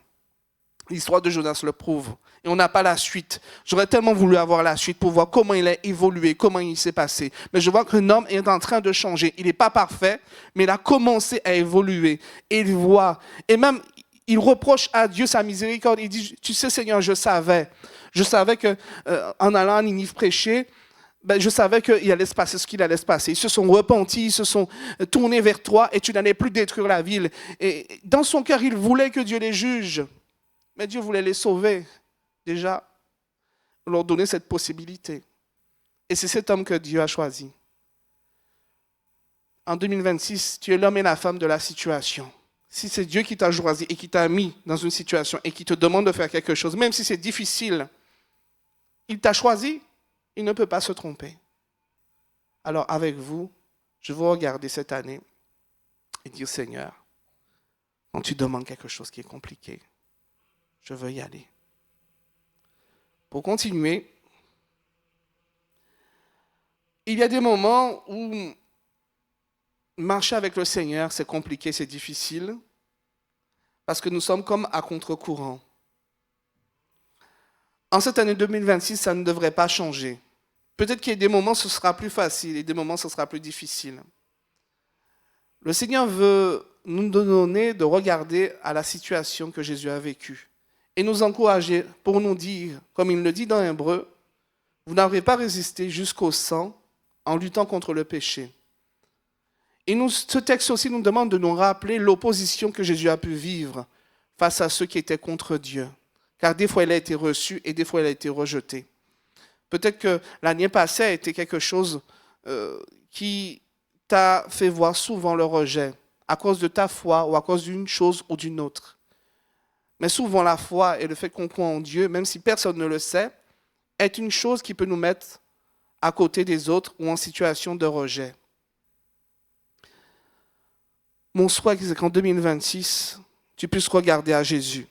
L'histoire de Jonas le prouve. Et on n'a pas la suite. J'aurais tellement voulu avoir la suite pour voir comment il a évolué, comment il s'est passé. Mais je vois qu'un homme est en train de changer. Il n'est pas parfait, mais il a commencé à évoluer. Et il voit. Et même, il reproche à Dieu sa miséricorde. Il dit, tu sais Seigneur, je savais. Je savais qu'en allant à Ninive prêcher, je savais qu'il allait se passer ce qu'il allait se passer. Ils se sont repentis, ils se sont tournés vers toi et tu n'allais plus détruire la ville. Et dans son cœur, il voulait que Dieu les juge. Mais Dieu voulait les sauver. Déjà, leur donner cette possibilité. Et c'est cet homme que Dieu a choisi. En 2026, tu es l'homme et la femme de la situation. Si c'est Dieu qui t'a choisi et qui t'a mis dans une situation et qui te demande de faire quelque chose, même si c'est difficile, il t'a choisi, il ne peut pas se tromper. Alors avec vous, je veux regarder cette année et dire, Seigneur, quand tu demandes quelque chose qui est compliqué, je veux y aller. Pour continuer, il y a des moments où marcher avec le Seigneur, c'est compliqué, c'est difficile, parce que nous sommes comme à contre-courant. En cette année 2026, ça ne devrait pas changer. Peut-être qu'il y a des moments où ce sera plus facile et des moments où ce sera plus difficile. Le Seigneur veut nous donner de regarder à la situation que Jésus a vécue et nous encourager pour nous dire, comme il le dit dans Hébreux, vous n'aurez pas résisté jusqu'au sang en luttant contre le péché. Et ce texte aussi nous demande de nous rappeler l'opposition que Jésus a pu vivre face à ceux qui étaient contre Dieu. Car des fois, elle a été reçue et des fois, elle a été rejetée. Peut-être que l'année passée a été quelque chose qui t'a fait voir souvent le rejet à cause de ta foi ou à cause d'une chose ou d'une autre. Mais souvent, la foi et le fait qu'on croit en Dieu, même si personne ne le sait, est une chose qui peut nous mettre à côté des autres ou en situation de rejet. Mon souhait, c'est qu'en 2026, tu puisses regarder à Jésus.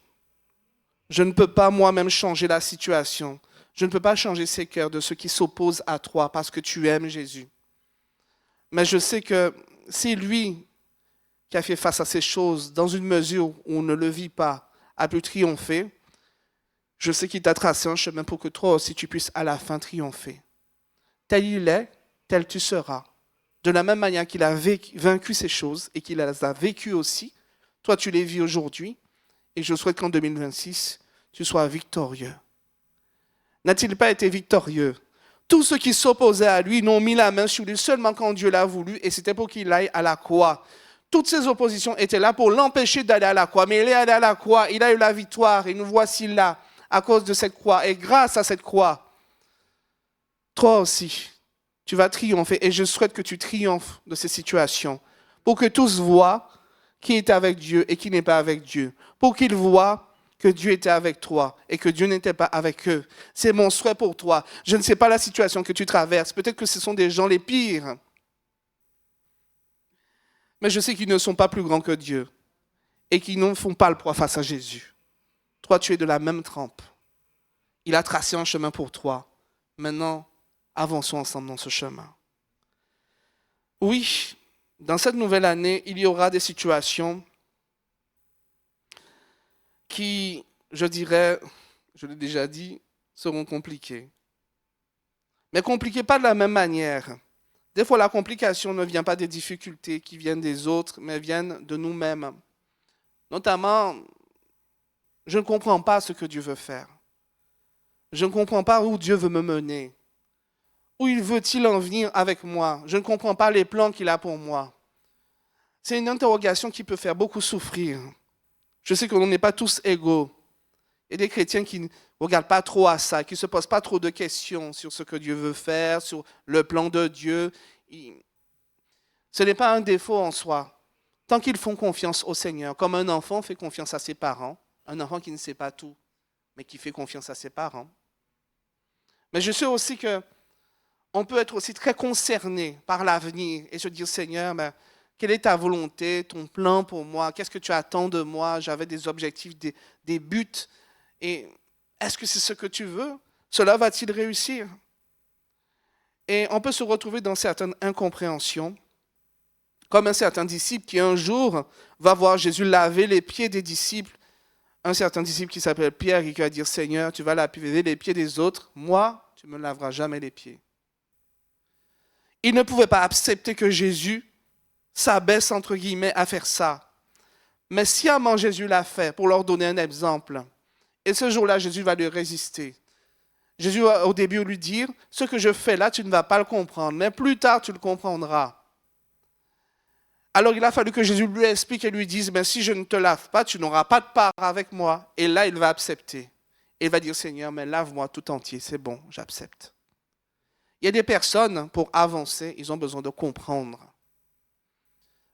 Je ne peux pas moi-même changer la situation. Je ne peux pas changer ces cœurs de ceux qui s'opposent à toi parce que tu aimes Jésus. Mais je sais que c'est lui qui a fait face à ces choses dans une mesure où on ne le vit pas, a pu triompher. Je sais qu'il t'a tracé un chemin pour que toi aussi tu puisses à la fin triompher. Tel il est, tel tu seras. De la même manière qu'il a vaincu ces choses et qu'il les a vécues aussi, toi tu les vis aujourd'hui et je souhaite qu'en 2026, tu sois victorieux. N'a-t-il pas été victorieux? Tous ceux qui s'opposaient à lui n'ont mis la main sur lui seulement quand Dieu l'a voulu et c'était pour qu'il aille à la croix. Toutes ces oppositions étaient là pour l'empêcher d'aller à la croix. Mais il est allé à la croix, il a eu la victoire et nous voici là à cause de cette croix. Et grâce à cette croix, toi aussi, tu vas triompher. Et je souhaite que tu triomphes de ces situations pour que tous voient qui est avec Dieu et qui n'est pas avec Dieu. Pour qu'ils voient que Dieu était avec toi et que Dieu n'était pas avec eux. C'est mon souhait pour toi. Je ne sais pas la situation que tu traverses. Peut-être que ce sont des gens les pires. Mais je sais qu'ils ne sont pas plus grands que Dieu et qu'ils ne font pas le poids face à Jésus. Toi, tu es de la même trempe. Il a tracé un chemin pour toi. Maintenant, avançons ensemble dans ce chemin. Oui, dans cette nouvelle année, il y aura des situations qui, je dirais, je l'ai déjà dit, seront compliquées. Mais compliquées pas de la même manière. Des fois, la complication ne vient pas des difficultés qui viennent des autres, mais viennent de nous-mêmes. Notamment, je ne comprends pas ce que Dieu veut faire. Je ne comprends pas où Dieu veut me mener. Où il veut-il en venir avec moi? Je ne comprends pas les plans qu'il a pour moi. C'est une interrogation qui peut faire beaucoup souffrir. Je sais qu'on n'est pas tous égaux. Il y a des chrétiens qui ne regardent pas trop à ça, qui ne se posent pas trop de questions sur ce que Dieu veut faire, sur le plan de Dieu. Ce n'est pas un défaut en soi. Tant qu'ils font confiance au Seigneur, comme un enfant fait confiance à ses parents, un enfant qui ne sait pas tout, mais qui fait confiance à ses parents. Mais je sais aussi qu'on peut être aussi très concerné par l'avenir et se dire, Seigneur, quelle est ta volonté, ton plan pour moi? Qu'est-ce que tu attends de moi? J'avais des objectifs, des buts. Et Est-ce que c'est ce que tu veux? Cela va-t-il réussir? Et on peut se retrouver dans certaines incompréhensions, comme un certain disciple qui un jour va voir Jésus laver les pieds des disciples. Un certain disciple qui s'appelle Pierre et qui va dire, Seigneur, tu vas laver les pieds des autres, moi, tu ne me laveras jamais les pieds. Il ne pouvait pas accepter que Jésus s'abaisse, entre guillemets, à faire ça. Mais sciemment, Jésus l'a fait pour leur donner un exemple. Et ce jour-là, Jésus va lui résister. Jésus va au début lui dire, ce que je fais là, tu ne vas pas le comprendre, mais plus tard, tu le comprendras. Alors il a fallu que Jésus lui explique et lui dise, mais si je ne te lave pas, tu n'auras pas de part avec moi. Et là, il va accepter. Et il va dire, Seigneur, mais lave-moi tout entier, c'est bon, j'accepte. Il y a des personnes, pour avancer, ils ont besoin de comprendre.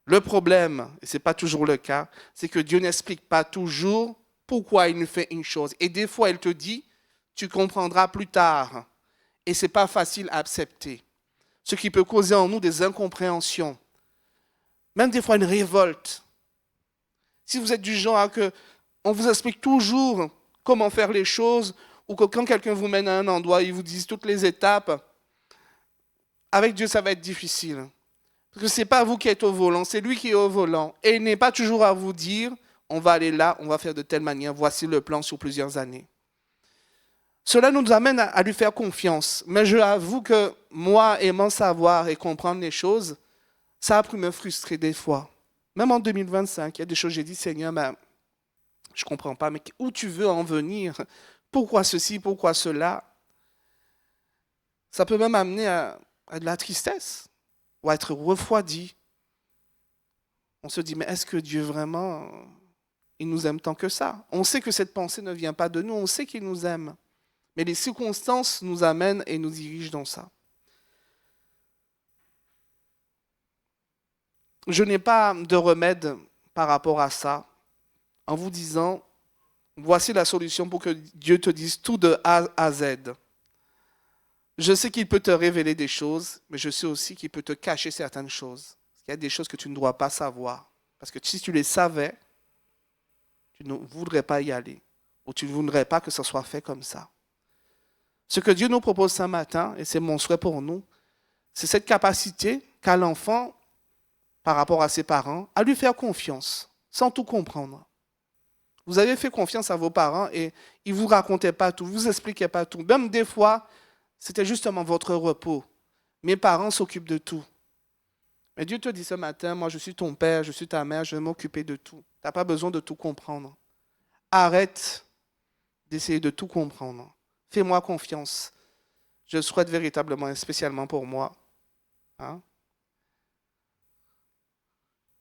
Le problème, et ce n'est pas toujours le cas, c'est que Dieu n'explique pas toujours pourquoi il nous fait une chose. Et des fois, il te dit, tu comprendras plus tard. Et ce n'est pas facile à accepter. Ce qui peut causer en nous des incompréhensions. Même des fois une révolte. Si vous êtes du genre à que on vous explique toujours comment faire les choses, ou que quand quelqu'un vous mène à un endroit, il vous dit toutes les étapes, avec Dieu, ça va être difficile. Parce que ce n'est pas vous qui êtes au volant, c'est lui qui est au volant. Et il n'est pas toujours à vous dire, on va aller là, on va faire de telle manière, voici le plan sur plusieurs années. Cela nous amène à lui faire confiance. Mais je avoue que moi, aimant savoir et comprendre les choses, ça a pu me frustrer des fois. Même en 2025, il y a des choses, j'ai dit, Seigneur, mais je ne comprends pas, mais où tu veux en venir? Pourquoi ceci, pourquoi cela? Ça peut même amener à de la tristesse ou à être refroidi. On se dit, mais est-ce que Dieu vraiment, il nous aime tant que ça? On sait que cette pensée ne vient pas de nous, on sait qu'il nous aime. Mais les circonstances nous amènent et nous dirigent dans ça. Je n'ai pas de remède par rapport à ça en vous disant, voici la solution pour que Dieu te dise tout de A à Z. Je sais qu'il peut te révéler des choses, mais je sais aussi qu'il peut te cacher certaines choses. Il y a des choses que tu ne dois pas savoir. Parce que si tu les savais, tu ne voudrais pas y aller. Ou tu ne voudrais pas que ça soit fait comme ça. Ce que Dieu nous propose ce matin, et c'est mon souhait pour nous, c'est cette capacité qu'a l'enfant, par rapport à ses parents, à lui faire confiance, sans tout comprendre. Vous avez fait confiance à vos parents et ils ne vous racontaient pas tout, ils ne vous expliquaient pas tout. Même des fois, c'était justement votre repos. Mes parents s'occupent de tout. Mais Dieu te dit ce matin, moi je suis ton père, je suis ta mère, je vais m'occuper de tout. Tu n'as pas besoin de tout comprendre. Arrête d'essayer de tout comprendre. Fais-moi confiance. Je le souhaite véritablement et spécialement pour moi.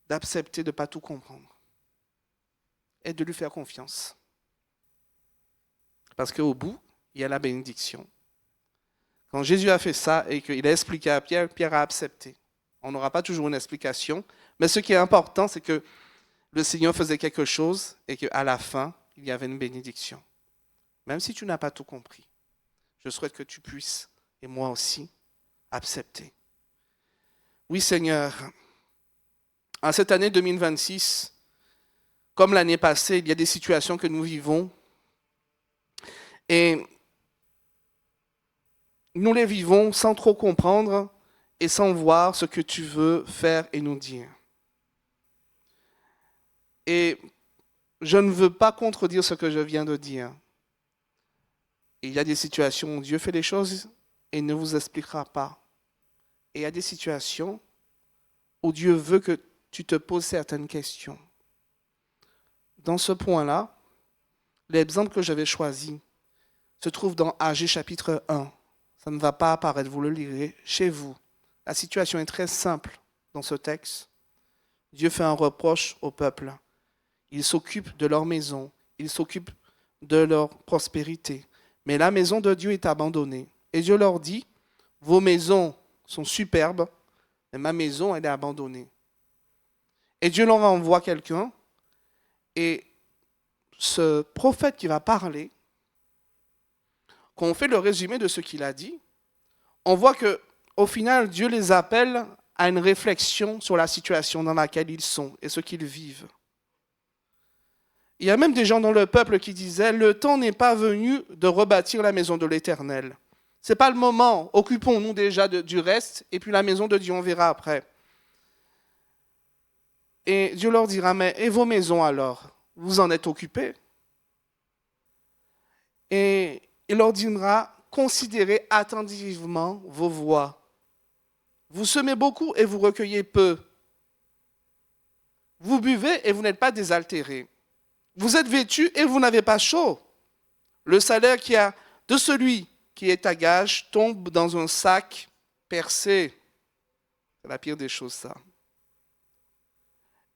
D'accepter de ne pas tout comprendre. Et de lui faire confiance. Parce qu'au bout, il y a la bénédiction. Quand Jésus a fait ça et qu'il a expliqué à Pierre, Pierre a accepté. On n'aura pas toujours une explication, mais ce qui est important, c'est que le Seigneur faisait quelque chose et qu'à la fin, il y avait une bénédiction. Même si tu n'as pas tout compris, je souhaite que tu puisses, et moi aussi, accepter. Oui, Seigneur, en cette année 2026, comme l'année passée, il y a des situations que nous vivons et nous les vivons sans trop comprendre et sans voir ce que tu veux faire et nous dire. Et je ne veux pas contredire ce que je viens de dire. Il y a des situations où Dieu fait les choses et ne vous expliquera pas. Et il y a des situations où Dieu veut que tu te poses certaines questions. Dans ce point-là, l'exemple que j'avais choisi se trouve dans Agé chapitre 1. Ça ne va pas apparaître, vous le lirez chez vous. La situation est très simple dans ce texte. Dieu fait un reproche au peuple. Il s'occupe de leur maison, il s'occupe de leur prospérité. Mais la maison de Dieu est abandonnée. Et Dieu leur dit, vos maisons sont superbes, mais ma maison, elle est abandonnée. Et Dieu leur envoie quelqu'un, et ce prophète qui va parler, quand on fait le résumé de ce qu'il a dit, on voit qu'au final, Dieu les appelle à une réflexion sur la situation dans laquelle ils sont et ce qu'ils vivent. Il y a même des gens dans le peuple qui disaient « Le temps n'est pas venu de rebâtir la maison de l'Éternel. Ce n'est pas le moment, occupons-nous déjà du reste, et puis la maison de Dieu, on verra après. » Et Dieu leur dira « Mais et vos maisons alors? Vous en êtes occupés ?» Et il leur dira « Considérez attentivement vos voies. Vous semez beaucoup et vous recueillez peu. Vous buvez et vous n'êtes pas désaltérés. Vous êtes vêtus et vous n'avez pas chaud. Le salaire de celui qui est à gage tombe dans un sac percé. » C'est la pire des choses, ça.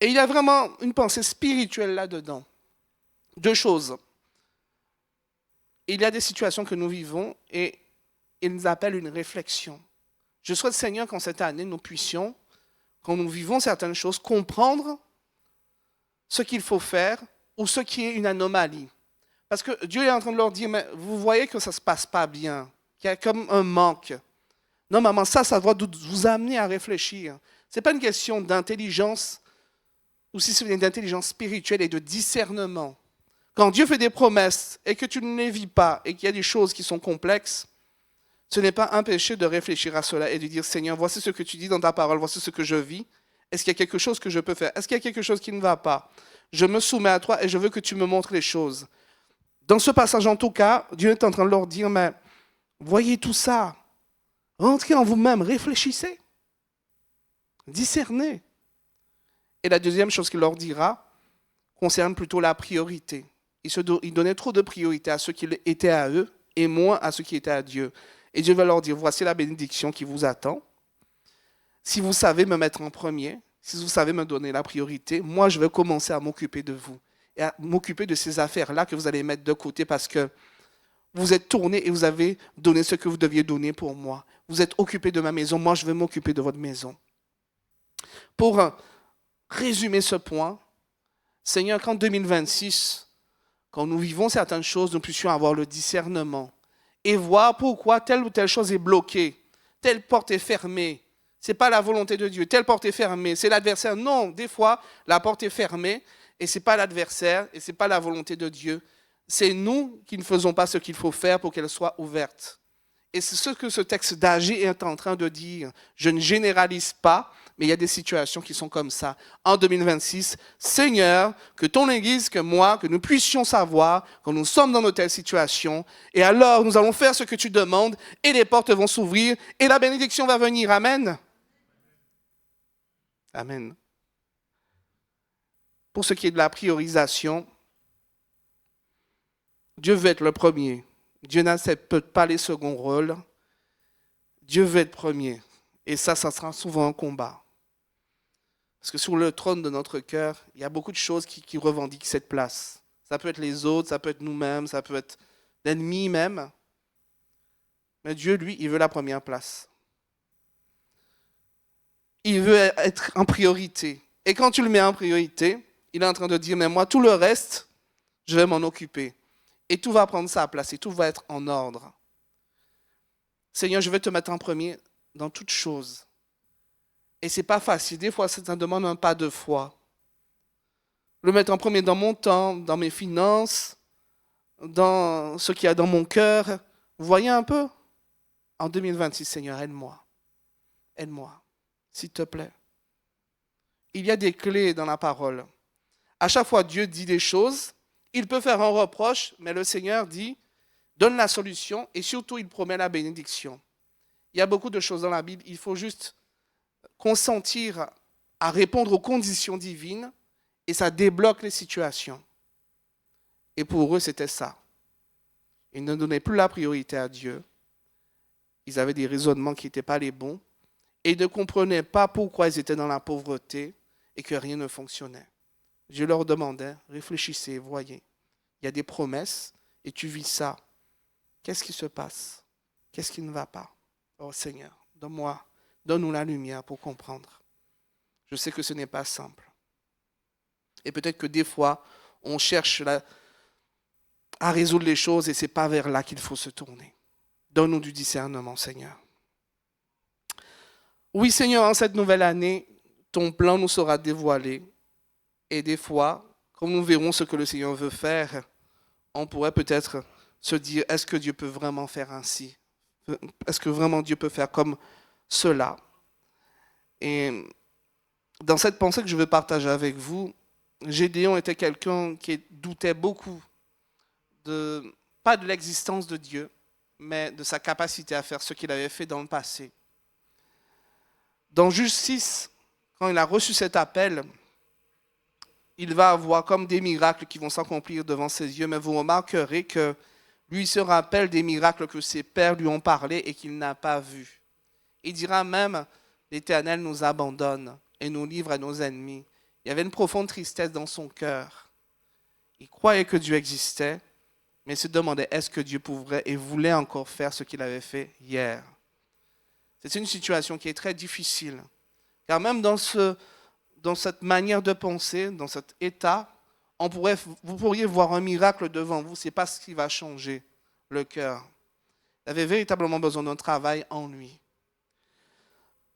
Et il y a vraiment une pensée spirituelle là-dedans. Deux choses. Il y a des situations que nous vivons et il nous appelle une réflexion. Je souhaite, Seigneur, qu'en cette année, nous puissions, quand nous vivons certaines choses, comprendre ce qu'il faut faire ou ce qui est une anomalie. Parce que Dieu est en train de leur dire, mais vous voyez que ça ne se passe pas bien, qu'il y a comme un manque. Normalement, ça doit vous amener à réfléchir. Ce n'est pas une question d'intelligence, ou si c'est d'intelligence spirituelle et de discernement. Quand Dieu fait des promesses et que tu ne les vis pas et qu'il y a des choses qui sont complexes, ce n'est pas un péché de réfléchir à cela et de dire, Seigneur, voici ce que tu dis dans ta parole, voici ce que je vis. Est-ce qu'il y a quelque chose que je peux faire? Est-ce qu'il y a quelque chose qui ne va pas? Je me soumets à toi et je veux que tu me montres les choses. Dans ce passage, en tout cas, Dieu est en train de leur dire, mais voyez tout ça. Rentrez en vous-même, réfléchissez. Discernez. Et la deuxième chose qu'il leur dira concerne plutôt la priorité. Il donnait trop de priorité à ceux qui étaient à eux et moins à ceux qui étaient à Dieu. Et Dieu va leur dire, voici la bénédiction qui vous attend. Si vous savez me mettre en premier, si vous savez me donner la priorité, moi je vais commencer à m'occuper de vous et à m'occuper de ces affaires-là que vous allez mettre de côté parce que vous êtes tournés et vous avez donné ce que vous deviez donner pour moi. Vous êtes occupés de ma maison, moi je vais m'occuper de votre maison. Pour résumer ce point, Seigneur, qu'en 2026, quand nous vivons certaines choses, nous puissions avoir le discernement et voir pourquoi telle ou telle chose est bloquée, telle porte est fermée. Ce n'est pas la volonté de Dieu, telle porte est fermée, c'est l'adversaire. Non, des fois, la porte est fermée et ce n'est pas l'adversaire et ce n'est pas la volonté de Dieu. C'est nous qui ne faisons pas ce qu'il faut faire pour qu'elle soit ouverte. Et c'est ce que ce texte d'Agé est en train de dire. Je ne généralise pas, mais il y a des situations qui sont comme ça. En 2026, Seigneur, que ton Église, que moi, que nous puissions savoir quand nous sommes dans de telles situations. Et alors, nous allons faire ce que tu demandes et les portes vont s'ouvrir et la bénédiction va venir. Amen. Amen. Pour ce qui est de la priorisation, Dieu veut être le premier. Dieu n'accepte pas les seconds rôles. Dieu veut être premier. Et ça sera souvent un combat. Parce que sur le trône de notre cœur, il y a beaucoup de choses qui revendiquent cette place. Ça peut être les autres, ça peut être nous-mêmes, ça peut être l'ennemi même. Mais Dieu, lui, il veut la première place. Il veut être en priorité. Et quand tu le mets en priorité, il est en train de dire, mais moi, tout le reste, je vais m'en occuper. Et tout va prendre sa place et tout va être en ordre. Seigneur, je vais te mettre en premier dans toutes choses. Et ce n'est pas facile. Des fois, ça demande un pas de foi. Le mettre en premier dans mon temps, dans mes finances, dans ce qu'il y a dans mon cœur. Vous voyez un peu? En 2026, Seigneur, aide-moi. Aide-moi, s'il te plaît. Il y a des clés dans la parole. À chaque fois, Dieu dit des choses. Il peut faire un reproche, mais le Seigneur dit, donne la solution et surtout, il promet la bénédiction. Il y a beaucoup de choses dans la Bible. Il faut juste consentir à répondre aux conditions divines et ça débloque les situations. Et pour eux, c'était ça. Ils ne donnaient plus la priorité à Dieu. Ils avaient des raisonnements qui n'étaient pas les bons et ils ne comprenaient pas pourquoi ils étaient dans la pauvreté et que rien ne fonctionnait. Dieu leur demandait, réfléchissez, voyez. Il y a des promesses et tu vis ça. Qu'est-ce qui se passe? Qu'est-ce qui ne va pas? Oh Seigneur, donne-nous la lumière pour comprendre. Je sais que ce n'est pas simple. Et peut-être que des fois, on cherche à résoudre les choses et ce n'est pas vers là qu'il faut se tourner. Donne-nous du discernement, Seigneur. Oui, Seigneur, en cette nouvelle année, ton plan nous sera dévoilé. Et des fois, quand nous verrons ce que le Seigneur veut faire, on pourrait peut-être se dire, est-ce que Dieu peut vraiment faire ainsi? Est-ce que vraiment Dieu peut faire comme cela? Et dans cette pensée que je veux partager avec vous, Gédéon était quelqu'un qui doutait beaucoup, pas de l'existence de Dieu, mais de sa capacité à faire ce qu'il avait fait dans le passé. Dans Juge 6, quand il a reçu cet appel, il va avoir comme des miracles qui vont s'accomplir devant ses yeux, mais vous remarquerez que lui se rappelle des miracles que ses pères lui ont parlé et qu'il n'a pas vus. Il dira même, l'Éternel nous abandonne et nous livre à nos ennemis. Il y avait une profonde tristesse dans son cœur. Il croyait que Dieu existait, mais il se demandait est-ce que Dieu pourrait et voulait encore faire ce qu'il avait fait hier. C'est une situation qui est très difficile, car même dans cette manière de penser, dans cet état, vous pourriez voir un miracle devant vous, ce n'est pas ce qui va changer le cœur. Il avait véritablement besoin d'un travail en lui.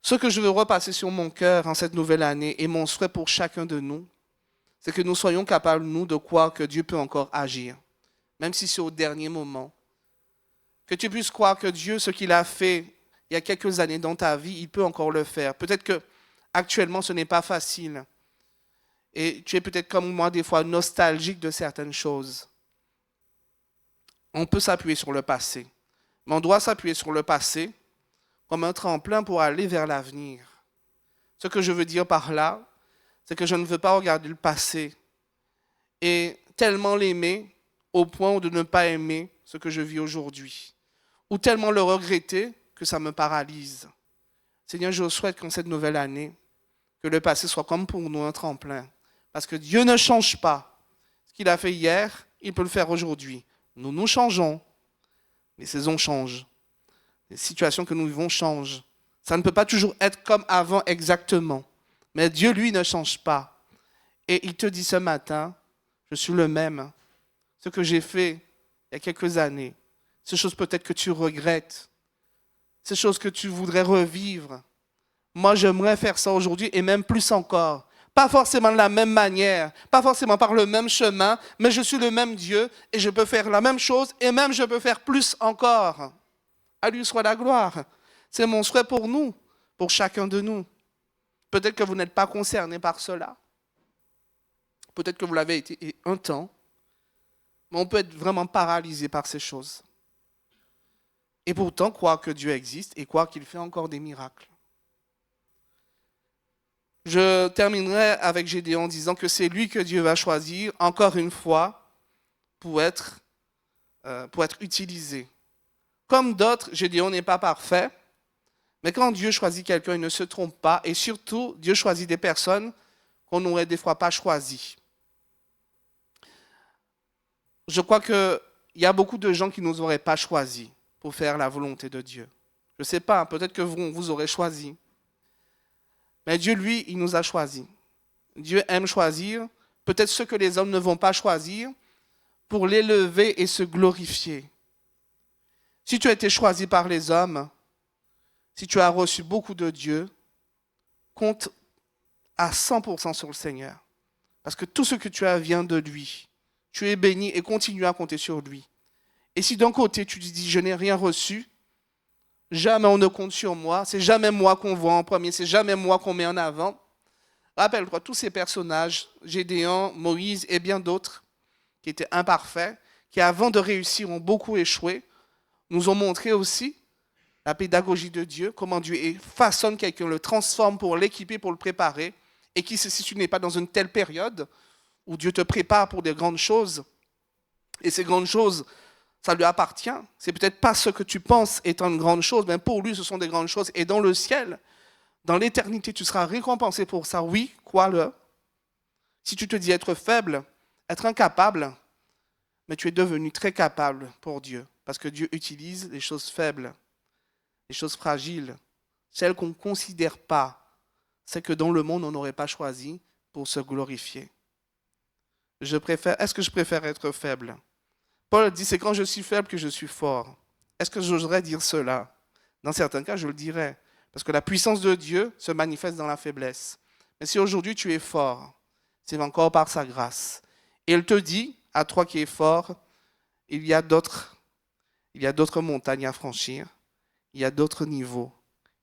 Ce que je veux repasser sur mon cœur en cette nouvelle année et mon souhait pour chacun de nous, c'est que nous soyons capables, nous, de croire que Dieu peut encore agir, même si c'est au dernier moment. Que tu puisses croire que Dieu, ce qu'il a fait il y a quelques années dans ta vie, il peut encore le faire. Peut-être que actuellement, ce n'est pas facile. Et tu es peut-être comme moi, des fois, nostalgique de certaines choses. On peut s'appuyer sur le passé. Mais on doit s'appuyer sur le passé comme un tremplin pour aller vers l'avenir. Ce que je veux dire par là, c'est que je ne veux pas regarder le passé et tellement l'aimer au point de ne pas aimer ce que je vis aujourd'hui. Ou tellement le regretter que ça me paralyse. Seigneur, je souhaite qu'en cette nouvelle année, que le passé soit comme pour nous un tremplin. Parce que Dieu ne change pas. Ce qu'il a fait hier, il peut le faire aujourd'hui. Nous changeons. Les saisons changent. Les situations que nous vivons changent. Ça ne peut pas toujours être comme avant exactement. Mais Dieu, lui, ne change pas. Et il te dit ce matin, je suis le même. Ce que j'ai fait il y a quelques années, ces choses peut-être que tu regrettes, ces choses que tu voudrais revivre. Moi, j'aimerais faire ça aujourd'hui et même plus encore. Pas forcément de la même manière, pas forcément par le même chemin, mais je suis le même Dieu et je peux faire la même chose et même je peux faire plus encore. À lui soit la gloire. C'est mon souhait pour nous, pour chacun de nous. Peut-être que vous n'êtes pas concerné par cela. Peut-être que vous l'avez été un temps. Mais on peut être vraiment paralysé par ces choses. Et pourtant, croire que Dieu existe et croire qu'il fait encore des miracles. Je terminerai avec Gédéon en disant que c'est lui que Dieu va choisir, encore une fois, pour être utilisé. Comme d'autres, Gédéon n'est pas parfait, mais quand Dieu choisit quelqu'un, il ne se trompe pas. Et surtout, Dieu choisit des personnes qu'on n'aurait des fois pas choisies. Je crois qu'il y a beaucoup de gens qui ne nous auraient pas choisis pour faire la volonté de Dieu. Je ne sais pas, peut-être que vous aurez choisi. Mais Dieu, lui, il nous a choisis. Dieu aime choisir, peut-être ceux que les hommes ne vont pas choisir, pour l'élever et se glorifier. Si tu as été choisi par les hommes, si tu as reçu beaucoup de Dieu, compte à 100% sur le Seigneur. Parce que tout ce que tu as vient de lui. Tu es béni et continue à compter sur lui. Et si d'un côté tu te dis, je n'ai rien reçu, jamais on ne compte sur moi, c'est jamais moi qu'on voit en premier, c'est jamais moi qu'on met en avant. Rappelle-toi, tous ces personnages, Gédéon, Moïse et bien d'autres, qui étaient imparfaits, qui avant de réussir ont beaucoup échoué, nous ont montré aussi la pédagogie de Dieu, comment Dieu façonne quelqu'un, le transforme pour l'équiper, pour le préparer, et qui, si tu n'es pas dans une telle période où Dieu te prépare pour des grandes choses, et ces grandes choses, ça lui appartient. C'est peut-être pas ce que tu penses étant une grande chose, mais pour lui, ce sont des grandes choses. Et dans le ciel, dans l'éternité, tu seras récompensé pour ça. Oui, crois-le. Si tu te dis être faible, être incapable, mais tu es devenu très capable pour Dieu. Parce que Dieu utilise les choses faibles, les choses fragiles, celles qu'on ne considère pas. C'est que dans le monde, on n'aurait pas choisi pour se glorifier. Est-ce que je préfère être faible? Paul dit, c'est quand je suis faible que je suis fort. Est-ce que j'oserais dire cela? Dans certains cas, je le dirais. Parce que la puissance de Dieu se manifeste dans la faiblesse. Mais si aujourd'hui tu es fort, c'est encore par sa grâce. Et elle te dit, à toi qui es fort, il y a d'autres montagnes à franchir, il y a d'autres niveaux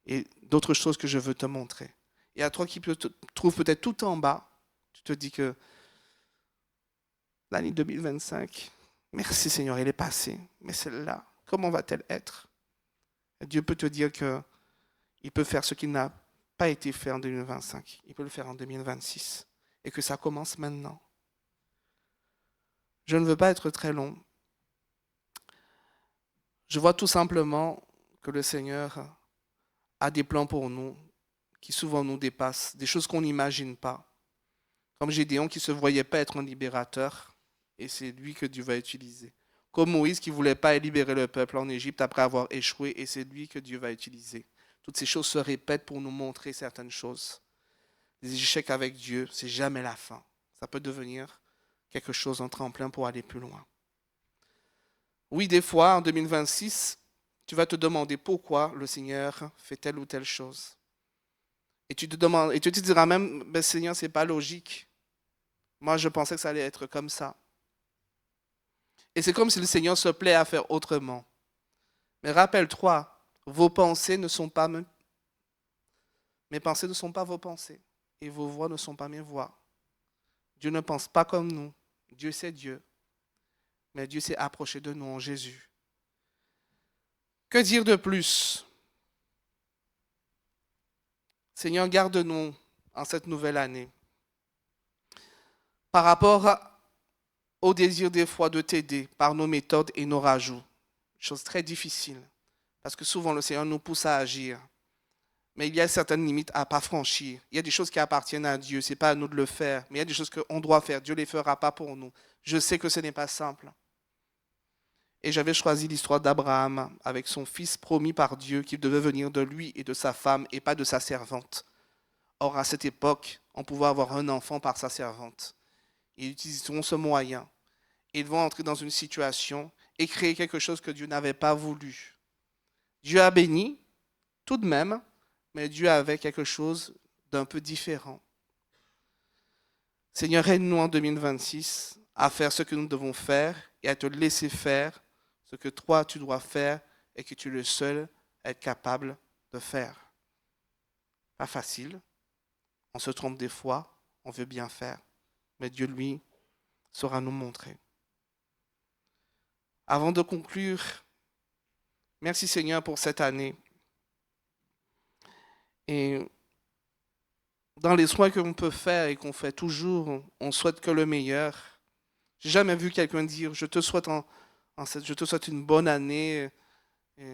et d'autres choses que je veux te montrer. Et à toi qui te trouves peut-être tout en bas, tu te dis que l'année 2025, merci Seigneur, elle est passée, mais celle-là, comment va-t-elle être? Et Dieu peut te dire qu'il peut faire ce qui n'a pas été fait en 2025, il peut le faire en 2026 et que ça commence maintenant. Je ne veux pas être très long. Je vois tout simplement que le Seigneur a des plans pour nous qui souvent nous dépassent, des choses qu'on n'imagine pas. Comme Gédéon qui ne se voyait pas être un libérateur, et c'est lui que Dieu va utiliser. Comme Moïse qui ne voulait pas libérer le peuple en Égypte après avoir échoué, et c'est lui que Dieu va utiliser. Toutes ces choses se répètent pour nous montrer certaines choses. Les échecs avec Dieu, c'est jamais la fin. Ça peut devenir quelque chose, un tremplin pour aller plus loin. Oui, des fois, en 2026, tu vas te demander pourquoi le Seigneur fait telle ou telle chose. Et tu te diras même, ben, Seigneur, ce n'est pas logique. Moi, je pensais que ça allait être comme ça. Et c'est comme si le Seigneur se plaît à faire autrement. Mais rappelle-toi, vos pensées ne sont pas mes pensées ne sont pas vos pensées. Et vos voix ne sont pas mes voix. Dieu ne pense pas comme nous. Dieu, c'est Dieu. Mais Dieu s'est approché de nous en Jésus. Que dire de plus? Seigneur, garde-nous en cette nouvelle année. Par rapport au désir des fois de t'aider par nos méthodes et nos rajouts. Chose très difficile. Parce que souvent le Seigneur nous pousse à agir. Mais il y a certaines limites à ne pas franchir. Il y a des choses qui appartiennent à Dieu. Ce n'est pas à nous de le faire. Mais il y a des choses qu'on doit faire. Dieu ne les fera pas pour nous. Je sais que ce n'est pas simple. Et j'avais choisi l'histoire d'Abraham avec son fils promis par Dieu qui devait venir de lui et de sa femme et pas de sa servante. Or, à cette époque, on pouvait avoir un enfant par sa servante. Ils utiliseront ce moyen. Ils vont entrer dans une situation et créer quelque chose que Dieu n'avait pas voulu. Dieu a béni, tout de même, mais Dieu avait quelque chose d'un peu différent. Seigneur, aide-nous en 2026 à faire ce que nous devons faire et à te laisser faire ce que toi tu dois faire et que tu es le seul à être capable de faire. Pas facile, on se trompe des fois, on veut bien faire, mais Dieu, lui, saura nous montrer. Avant de conclure, merci Seigneur pour cette année. Et dans les soins que l'on peut faire et qu'on fait toujours, on souhaite que le meilleur. J'ai jamais vu quelqu'un dire « je te souhaite une bonne année,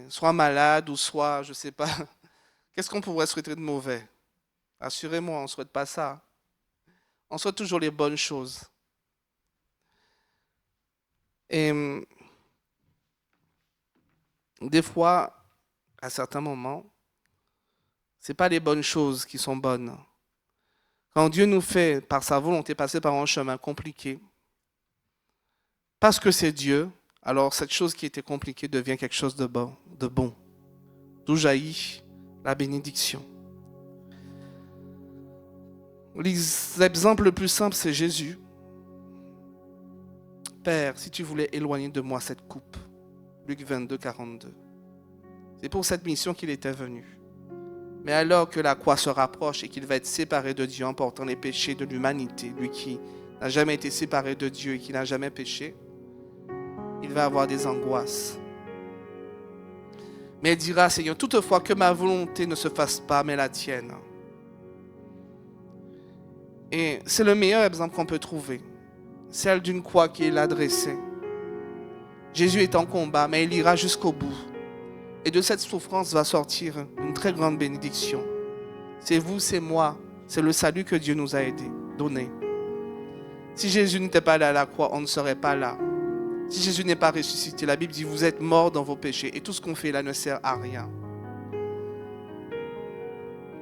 sois malade ou sois, je ne sais pas. » Qu'est-ce qu'on pourrait souhaiter de mauvais? Assurez-moi, on ne souhaite pas ça. On souhaite toujours les bonnes choses. Et des fois, à certains moments, ce n'est pas les bonnes choses qui sont bonnes. Quand Dieu nous fait, par sa volonté, passer par un chemin compliqué, parce que c'est Dieu, alors cette chose qui était compliquée devient quelque chose de bon. D'où jaillit la bénédiction. L'exemple le plus simple, c'est Jésus. Père, si tu voulais éloigner de moi cette coupe. Luc 22, 42. C'est pour cette mission qu'il était venu. Mais alors que la croix se rapproche et qu'il va être séparé de Dieu en portant les péchés de l'humanité, lui qui n'a jamais été séparé de Dieu et qui n'a jamais péché, il va avoir des angoisses. Mais il dira, Seigneur, toutefois que ma volonté ne se fasse pas, mais la tienne. Et c'est le meilleur exemple qu'on peut trouver. Celle d'une croix qui est là dressée. Jésus est en combat, mais il ira jusqu'au bout. Et de cette souffrance va sortir une très grande bénédiction. C'est vous, c'est moi. C'est le salut que Dieu nous a donné. Si Jésus n'était pas allé à la croix, on ne serait pas là. Si Jésus n'est pas ressuscité, la Bible dit, vous êtes morts dans vos péchés. Et tout ce qu'on fait là ne sert à rien.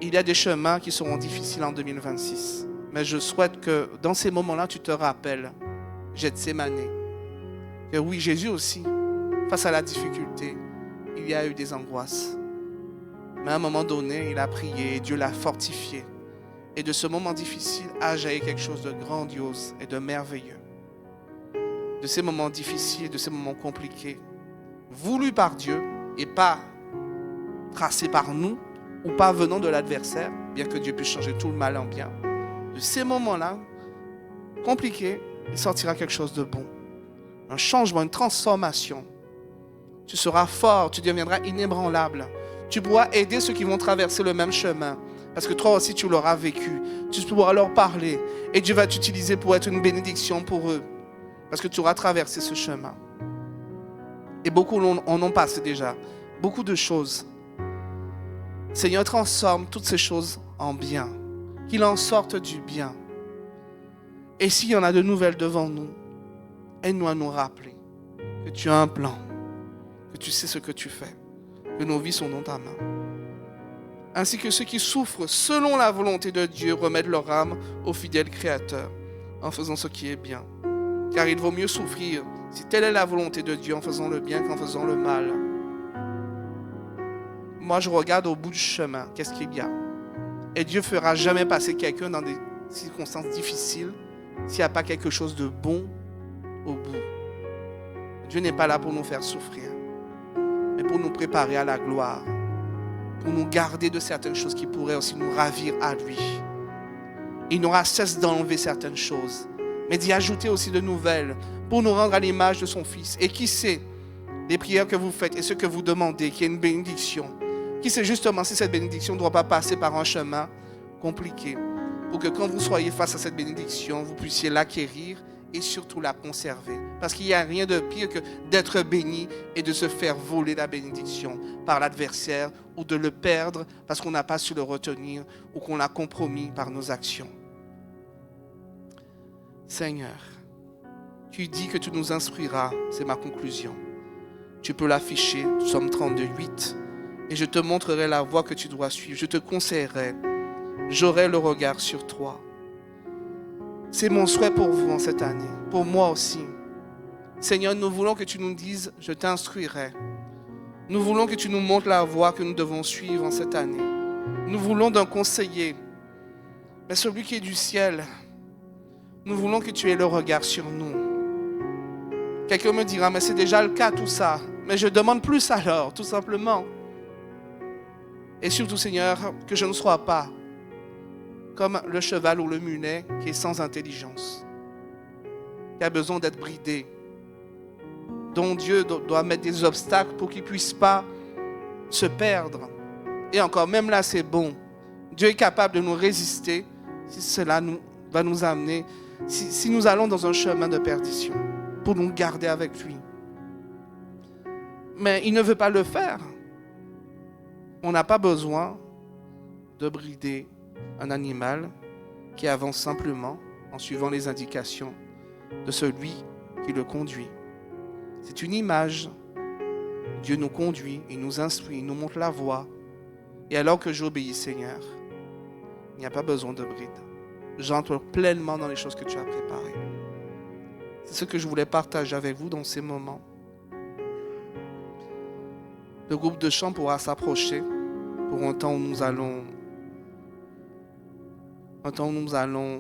Il y a des chemins qui seront difficiles en 2026. Mais je souhaite que dans ces moments-là, tu te rappelles, Gethsémane, que oui, Jésus aussi, face à la difficulté, il y a eu des angoisses. Mais à un moment donné, il a prié et Dieu l'a fortifié. Et de ce moment difficile a jailli quelque chose de grandiose et de merveilleux. de ces moments difficiles, de ces moments compliqués, voulus par Dieu et pas tracés par nous ou pas venant de l'adversaire, bien que Dieu puisse changer tout le mal en bien. De ces moments-là, compliqués, il sortira quelque chose de bon. Un changement, une transformation. Tu seras fort, tu deviendras inébranlable. Tu pourras aider ceux qui vont traverser le même chemin. Parce que toi aussi, tu l'auras vécu. Tu pourras leur parler. Et Dieu va t'utiliser pour être une bénédiction pour eux. Parce que tu auras traversé ce chemin. Et beaucoup en ont passé déjà. Beaucoup de choses. Seigneur, transforme toutes ces choses en bien. Qu'il en sorte du bien. Et s'il y en a de nouvelles devant nous, aide-nous à nous rappeler que tu as un plan, que tu sais ce que tu fais, que nos vies sont dans ta main. Ainsi que ceux qui souffrent selon la volonté de Dieu remettent leur âme au fidèle Créateur en faisant ce qui est bien. Car il vaut mieux souffrir si telle est la volonté de Dieu en faisant le bien qu'en faisant le mal. Moi, je regarde au bout du chemin, qu'est-ce qu'il y a. Et Dieu ne fera jamais passer quelqu'un dans des circonstances difficiles s'il n'y a pas quelque chose de bon au bout. Dieu n'est pas là pour nous faire souffrir, mais pour nous préparer à la gloire, pour nous garder de certaines choses qui pourraient aussi nous ravir à lui. Il n'aura cesse d'enlever certaines choses, mais d'y ajouter aussi de nouvelles pour nous rendre à l'image de son Fils. Et qui sait, les prières que vous faites et ce que vous demandez, qu'il y ait une bénédiction. Qui sait justement si cette bénédiction ne doit pas passer par un chemin compliqué, pour que quand vous soyez face à cette bénédiction, vous puissiez l'acquérir et surtout la conserver. Parce qu'il n'y a rien de pire que d'être béni et de se faire voler la bénédiction par l'adversaire ou de le perdre parce qu'on n'a pas su le retenir ou qu'on l'a compromis par nos actions. Seigneur, tu dis que tu nous instruiras, c'est ma conclusion. Tu peux l'afficher, Psaume 32:8, et je te montrerai la voie que tu dois suivre. Je te conseillerai, j'aurai le regard sur toi. C'est mon souhait pour vous en cette année, pour moi aussi. Seigneur, nous voulons que tu nous dises, je t'instruirai. Nous voulons que tu nous montres la voie que nous devons suivre en cette année. Nous voulons d'un conseiller, mais celui qui est du ciel. Nous voulons que tu aies le regard sur nous. Quelqu'un me dira, mais c'est déjà le cas tout ça. Mais je demande plus alors, tout simplement. Et surtout, Seigneur, que je ne sois pas comme le cheval ou le mulet qui est sans intelligence, qui a besoin d'être bridé, dont Dieu doit mettre des obstacles pour qu'il ne puisse pas se perdre. Et encore, même là, c'est bon. Dieu est capable de nous résister si cela va nous amener, si nous allons dans un chemin de perdition, pour nous garder avec lui. Mais il ne veut pas le faire. On n'a pas besoin de brider un animal qui avance simplement en suivant les indications de celui qui le conduit. C'est une image. Dieu nous conduit, il nous instruit, il nous montre la voie. Et alors que j'obéis, Seigneur, il n'y a pas besoin de bride. J'entre pleinement dans les choses que tu as préparées. C'est ce que je voulais partager avec vous dans ces moments. Le groupe de chant pourra s'approcher pour un temps où nous allons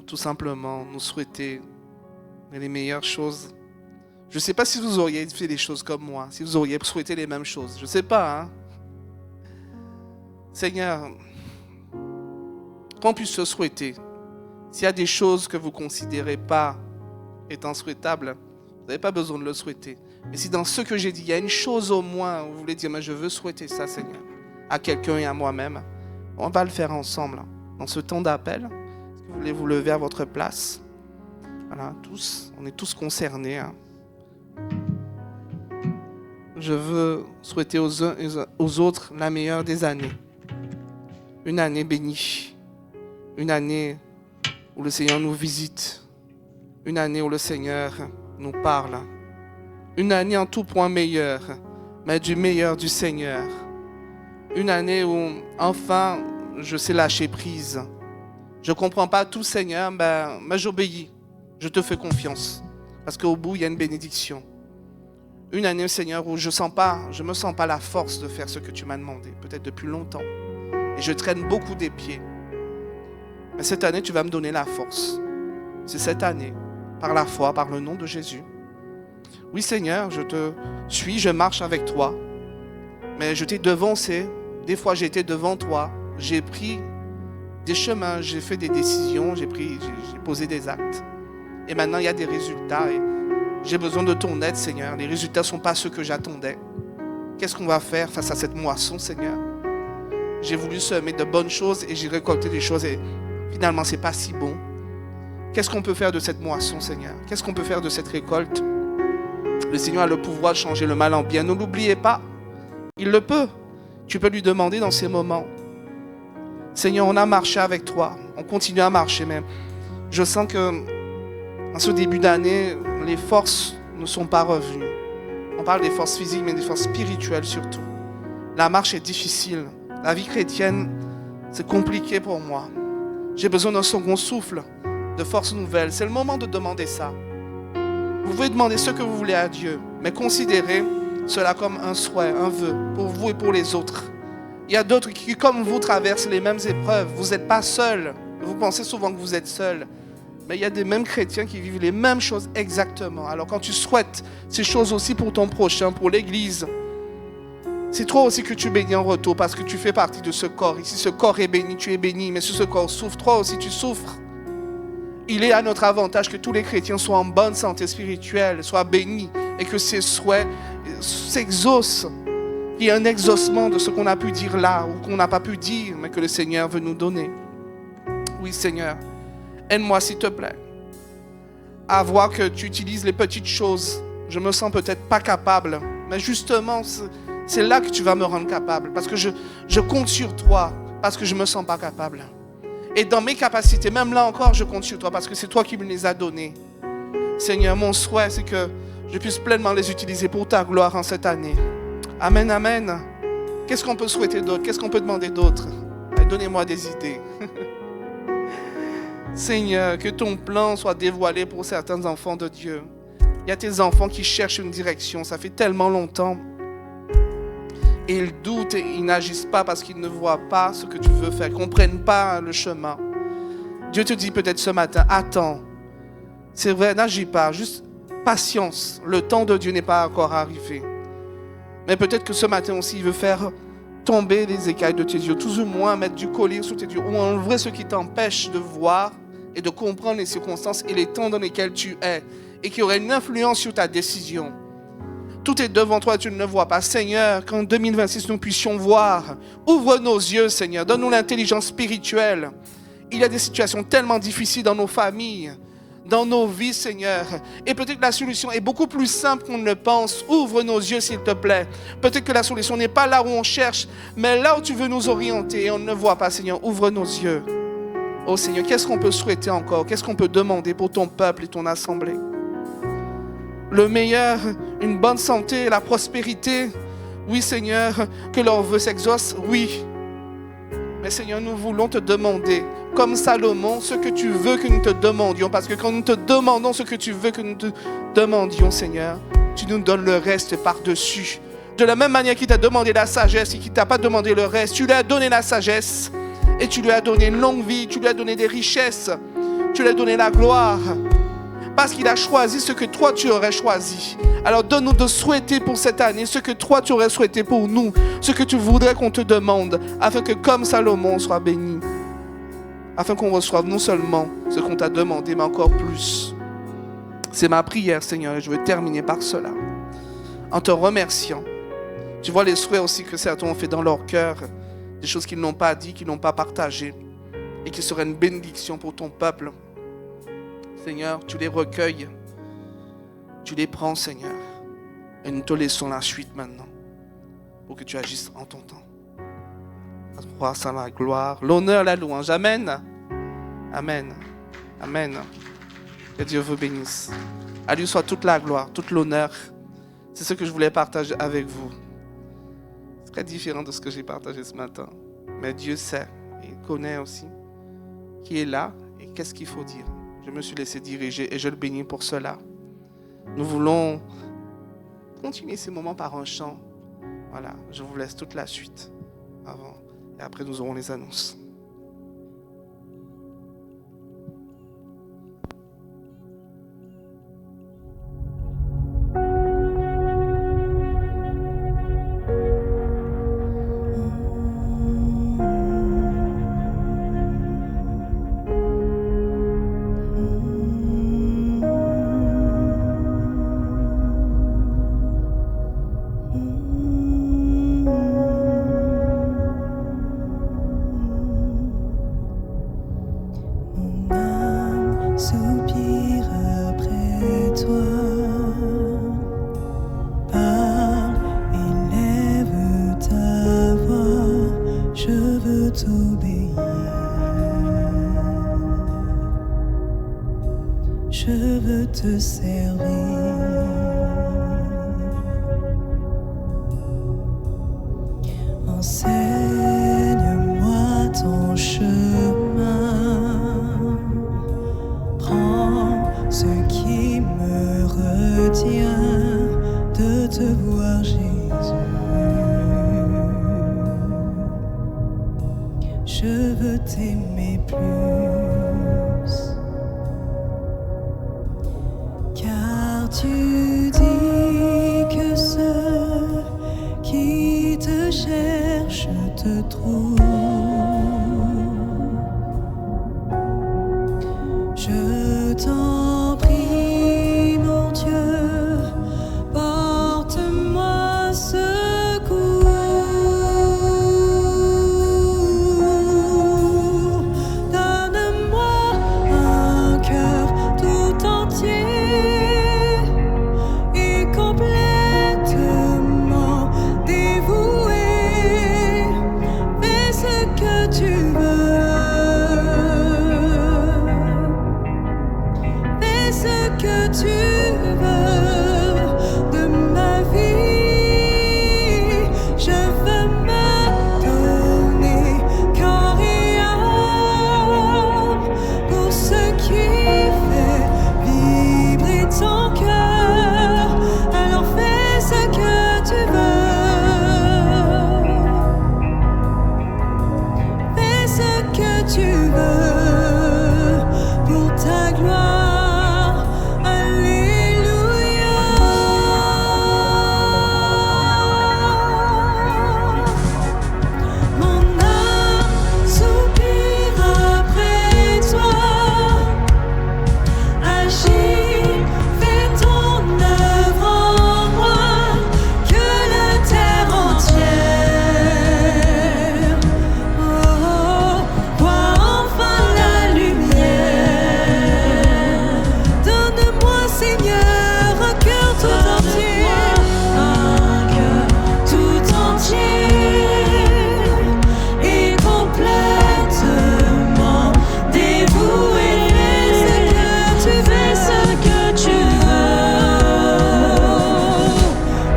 tout simplement nous souhaiter les meilleures choses. Je ne sais pas si vous auriez fait des choses comme moi, si vous auriez souhaité les mêmes choses. Je ne sais pas. Hein? Seigneur, qu'on puisse se souhaiter. S'il y a des choses que vous ne considérez pas étant souhaitables, vous n'avez pas besoin de le souhaiter. Mais si dans ce que j'ai dit, il y a une chose au moins où vous voulez dire, mais je veux souhaiter ça, Seigneur, à quelqu'un et à moi-même, on va le faire ensemble. Dans ce temps d'appel, est-ce que vous voulez vous lever à votre place? Voilà, tous, on est tous concernés. Hein. Je veux souhaiter aux uns et aux autres la meilleure des années. Une année bénie. Une année où le Seigneur nous visite. Une année où le Seigneur nous parle. Une année en tout point meilleure, mais du meilleur du Seigneur. Une année où, enfin, je sais lâcher prise. Je ne comprends pas tout, Seigneur, mais j'obéis. Je te fais confiance. Parce qu'au bout, il y a une bénédiction. Une année, Seigneur, où je me sens pas la force de faire ce que tu m'as demandé, peut-être depuis longtemps. Et je traîne beaucoup des pieds. Mais cette année, tu vas me donner la force. C'est cette année, par la foi, par le nom de Jésus, Oui Seigneur, je te suis, je marche avec toi. Mais je t'ai devancé. Des fois j'ai été devant toi. J'ai pris des chemins, j'ai fait des décisions, j'ai posé des actes. Et maintenant il y a des résultats. Et j'ai besoin de ton aide Seigneur. Les résultats ne sont pas ceux que j'attendais. Qu'est-ce qu'on va faire face à cette moisson Seigneur? J'ai voulu semer de bonnes choses et j'ai récolté des choses et finalement c'est pas si bon. Qu'est-ce qu'on peut faire de cette moisson Seigneur? Qu'est-ce qu'on peut faire de cette récolte? Le Seigneur a le pouvoir de changer le mal en bien. Ne l'oubliez pas. Il le peut. Tu peux lui demander dans ces moments. Seigneur, on a marché avec toi. On continue à marcher même. Je sens que en ce début d'année, les forces ne sont pas revenues. On parle des forces physiques, mais des forces spirituelles surtout. La marche est difficile. La vie chrétienne, c'est compliqué pour moi. J'ai besoin d'un second souffle, de forces nouvelles. C'est le moment de demander ça. Vous pouvez demander ce que vous voulez à Dieu, mais considérez cela comme un souhait, un vœu, pour vous et pour les autres. Il y a d'autres qui, comme vous, traversent les mêmes épreuves. Vous n'êtes pas seul. Vous pensez souvent que vous êtes seul. Mais il y a des mêmes chrétiens qui vivent les mêmes choses exactement. Alors quand tu souhaites ces choses aussi pour ton prochain, pour l'Église, c'est toi aussi que tu bénis en retour parce que tu fais partie de ce corps. Ici, ce corps est béni, tu es béni. Mais si ce corps souffre, toi aussi tu souffres. Il est à notre avantage que tous les chrétiens soient en bonne santé spirituelle, soient bénis et que ces souhaits s'exaucent. Il y a un exaucement de ce qu'on a pu dire là ou qu'on n'a pas pu dire, mais que le Seigneur veut nous donner. Oui, Seigneur, aide-moi s'il te plaît à voir que tu utilises les petites choses. Je me sens peut-être pas capable, mais justement, c'est là que tu vas me rendre capable parce que je compte sur toi, parce que je me sens pas capable. Et dans mes capacités, même là encore, je compte sur toi parce que c'est toi qui me les as données. Seigneur, mon souhait, c'est que je puisse pleinement les utiliser pour ta gloire en cette année. Amen, amen. Qu'est-ce qu'on peut souhaiter d'autre? Qu'est-ce qu'on peut demander d'autre? Donnez-moi des idées. Seigneur, que ton plan soit dévoilé pour certains enfants de Dieu. Il y a tes enfants qui cherchent une direction. Ça fait tellement longtemps. Et ils doutent et ils n'agissent pas parce qu'ils ne voient pas ce que tu veux faire. Ils ne comprennent pas le chemin. Dieu te dit peut-être ce matin, attends. C'est vrai, n'agis pas. Juste patience. Le temps de Dieu n'est pas encore arrivé. Mais peut-être que ce matin aussi, il veut faire tomber les écailles de tes yeux. Tout au moins mettre du collier sur tes yeux. Ou enlever ce qui t'empêche de voir et de comprendre les circonstances et les temps dans lesquels tu es. Et qui aurait une influence sur ta décision. Tout est devant toi, tu ne le vois pas. Seigneur, qu'en 2026, nous puissions voir. Ouvre nos yeux, Seigneur. Donne-nous l'intelligence spirituelle. Il y a des situations tellement difficiles dans nos familles, dans nos vies, Seigneur. Et peut-être que la solution est beaucoup plus simple qu'on ne le pense. Ouvre nos yeux, s'il te plaît. Peut-être que la solution n'est pas là où on cherche, mais là où tu veux nous orienter et on ne le voit pas, Seigneur. Ouvre nos yeux. Oh Seigneur, qu'est-ce qu'on peut souhaiter encore? Qu'est-ce qu'on peut demander pour ton peuple et ton assemblée? Le meilleur, une bonne santé, la prospérité. Oui, Seigneur, que leurs vœux s'exaucent, oui. Mais Seigneur, nous voulons te demander, comme Salomon, ce que tu veux que nous te demandions. Parce que quand nous te demandons ce que tu veux que nous te demandions, Seigneur, tu nous donnes le reste par-dessus. De la même manière qu'il t'a demandé la sagesse et qu'il ne t'a pas demandé le reste, tu lui as donné la sagesse et tu lui as donné une longue vie, tu lui as donné des richesses, tu lui as donné la gloire. Parce qu'il a choisi ce que toi tu aurais choisi. Alors donne-nous de souhaiter pour cette année ce que toi tu aurais souhaité pour nous, ce que tu voudrais qu'on te demande, afin que comme Salomon on soit béni, afin qu'on reçoive non seulement ce qu'on t'a demandé, mais encore plus. C'est ma prière, Seigneur, et je veux terminer par cela, en te remerciant. Tu vois les souhaits aussi que certains ont fait dans leur cœur, des choses qu'ils n'ont pas dit, qu'ils n'ont pas partagées, et qui seraient une bénédiction pour ton peuple. Seigneur, tu les recueilles, tu les prends, Seigneur, et nous te laissons la suite maintenant, pour que tu agisses en ton temps. À toi, à la gloire, l'honneur, la louange. Amen. Amen. Amen. Que Dieu vous bénisse. À lui soit toute la gloire, toute l'honneur. C'est ce que je voulais partager avec vous. C'est très différent de ce que j'ai partagé ce matin. Mais Dieu sait, et il connaît aussi qui est là et qu'est-ce qu'il faut dire. Je me suis laissé diriger et je le bénis pour cela. Nous voulons continuer ces moments par un chant. Voilà, je vous laisse toute la suite avant. Et après, nous aurons les annonces. veux te servir. Enseigne-moi ton chemin. Prends ce qui me retient de te voir, Jésus. Je veux t'aimer plus, car tu dis que ceux qui te cherchent te trouvent. Je t'en prie, mon Dieu, porte-moi secours. Donne-moi un cœur tout entier et complètement dévoué. Fais ce que tu veux. Fais ce que tu veux de ma vie. Je veux me donner corps et âme pour ce qui fait vibrer ton cœur. Alors fais ce que tu veux. Fais ce que tu veux pour ta gloire. Alléluia. Mon âme soupire après toi. Agis, fais ton œuvre en moi, que la terre entière voit enfin la lumière. Donne-moi, Seigneur, un cœur tout entier, un cœur tout entier et complètement dévoué. Fais ce que tu veux.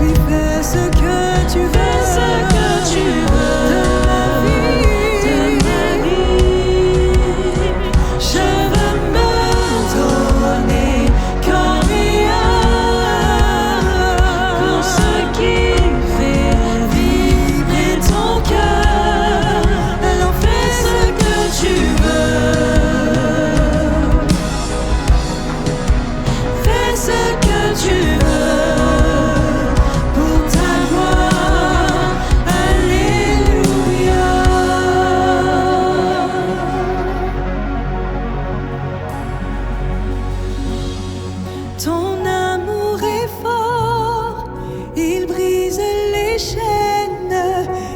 Oui, fais ce que tu veux. Fais ce que tu veux de ma vie. Je veux me donner corps et âme pour ce qui fait vibrer ton cœur. Alors fais ce que tu veux. Fais ce que tu veux pour ta gloire. Alléluia. Ton amour est fort, il brise les chaînes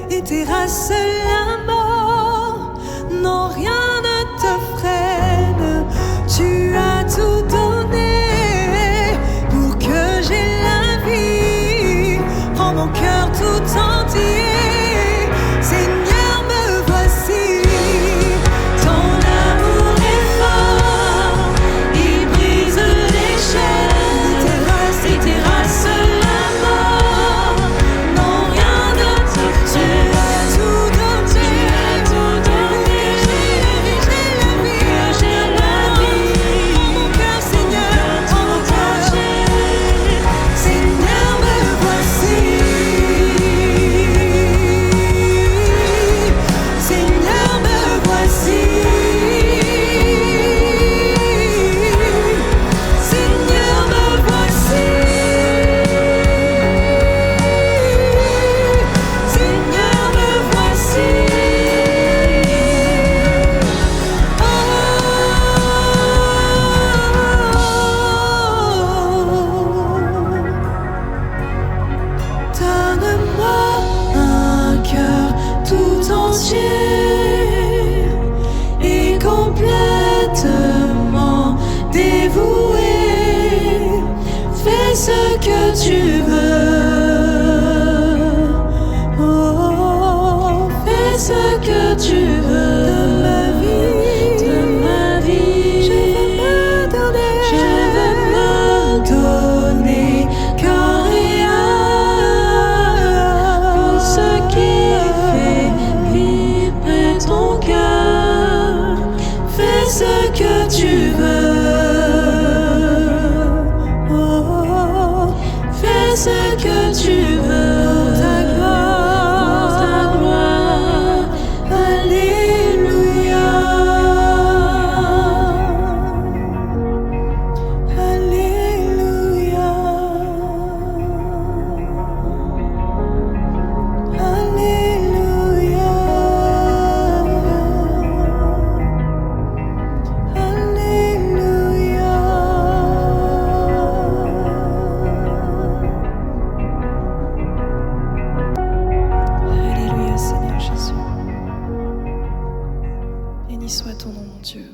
et terrasse la mort. Non, rien ne te freine, tu as tout donné pour que j'aie la vie. Prends mon cœur tout entier, Seigneur, me voici. Ton amour est fort, il brise les chaînes, et terrasse la mort. Non, rien ne te freine, tu as tout donné, j'ai la vie. Prends mon cœur, Seigneur, prends mon cœur. Seigneur, me voici. Seigneur, me voici. Seigneur, me voici. Seigneur, me voici. Donne-moi un cœur tout entier et complètement dévoué. Fais ce que tu veux. Oh, fais ce que tu veux de ma vie. Je veux me donner. Je veux ce que tu veux. Oh, fais ce que tu veux. Pour ta gloire. Alléluia. Alléluia. Alléluia. Alléluia, Seigneur Jésus. Béni soit ton nom, mon Dieu.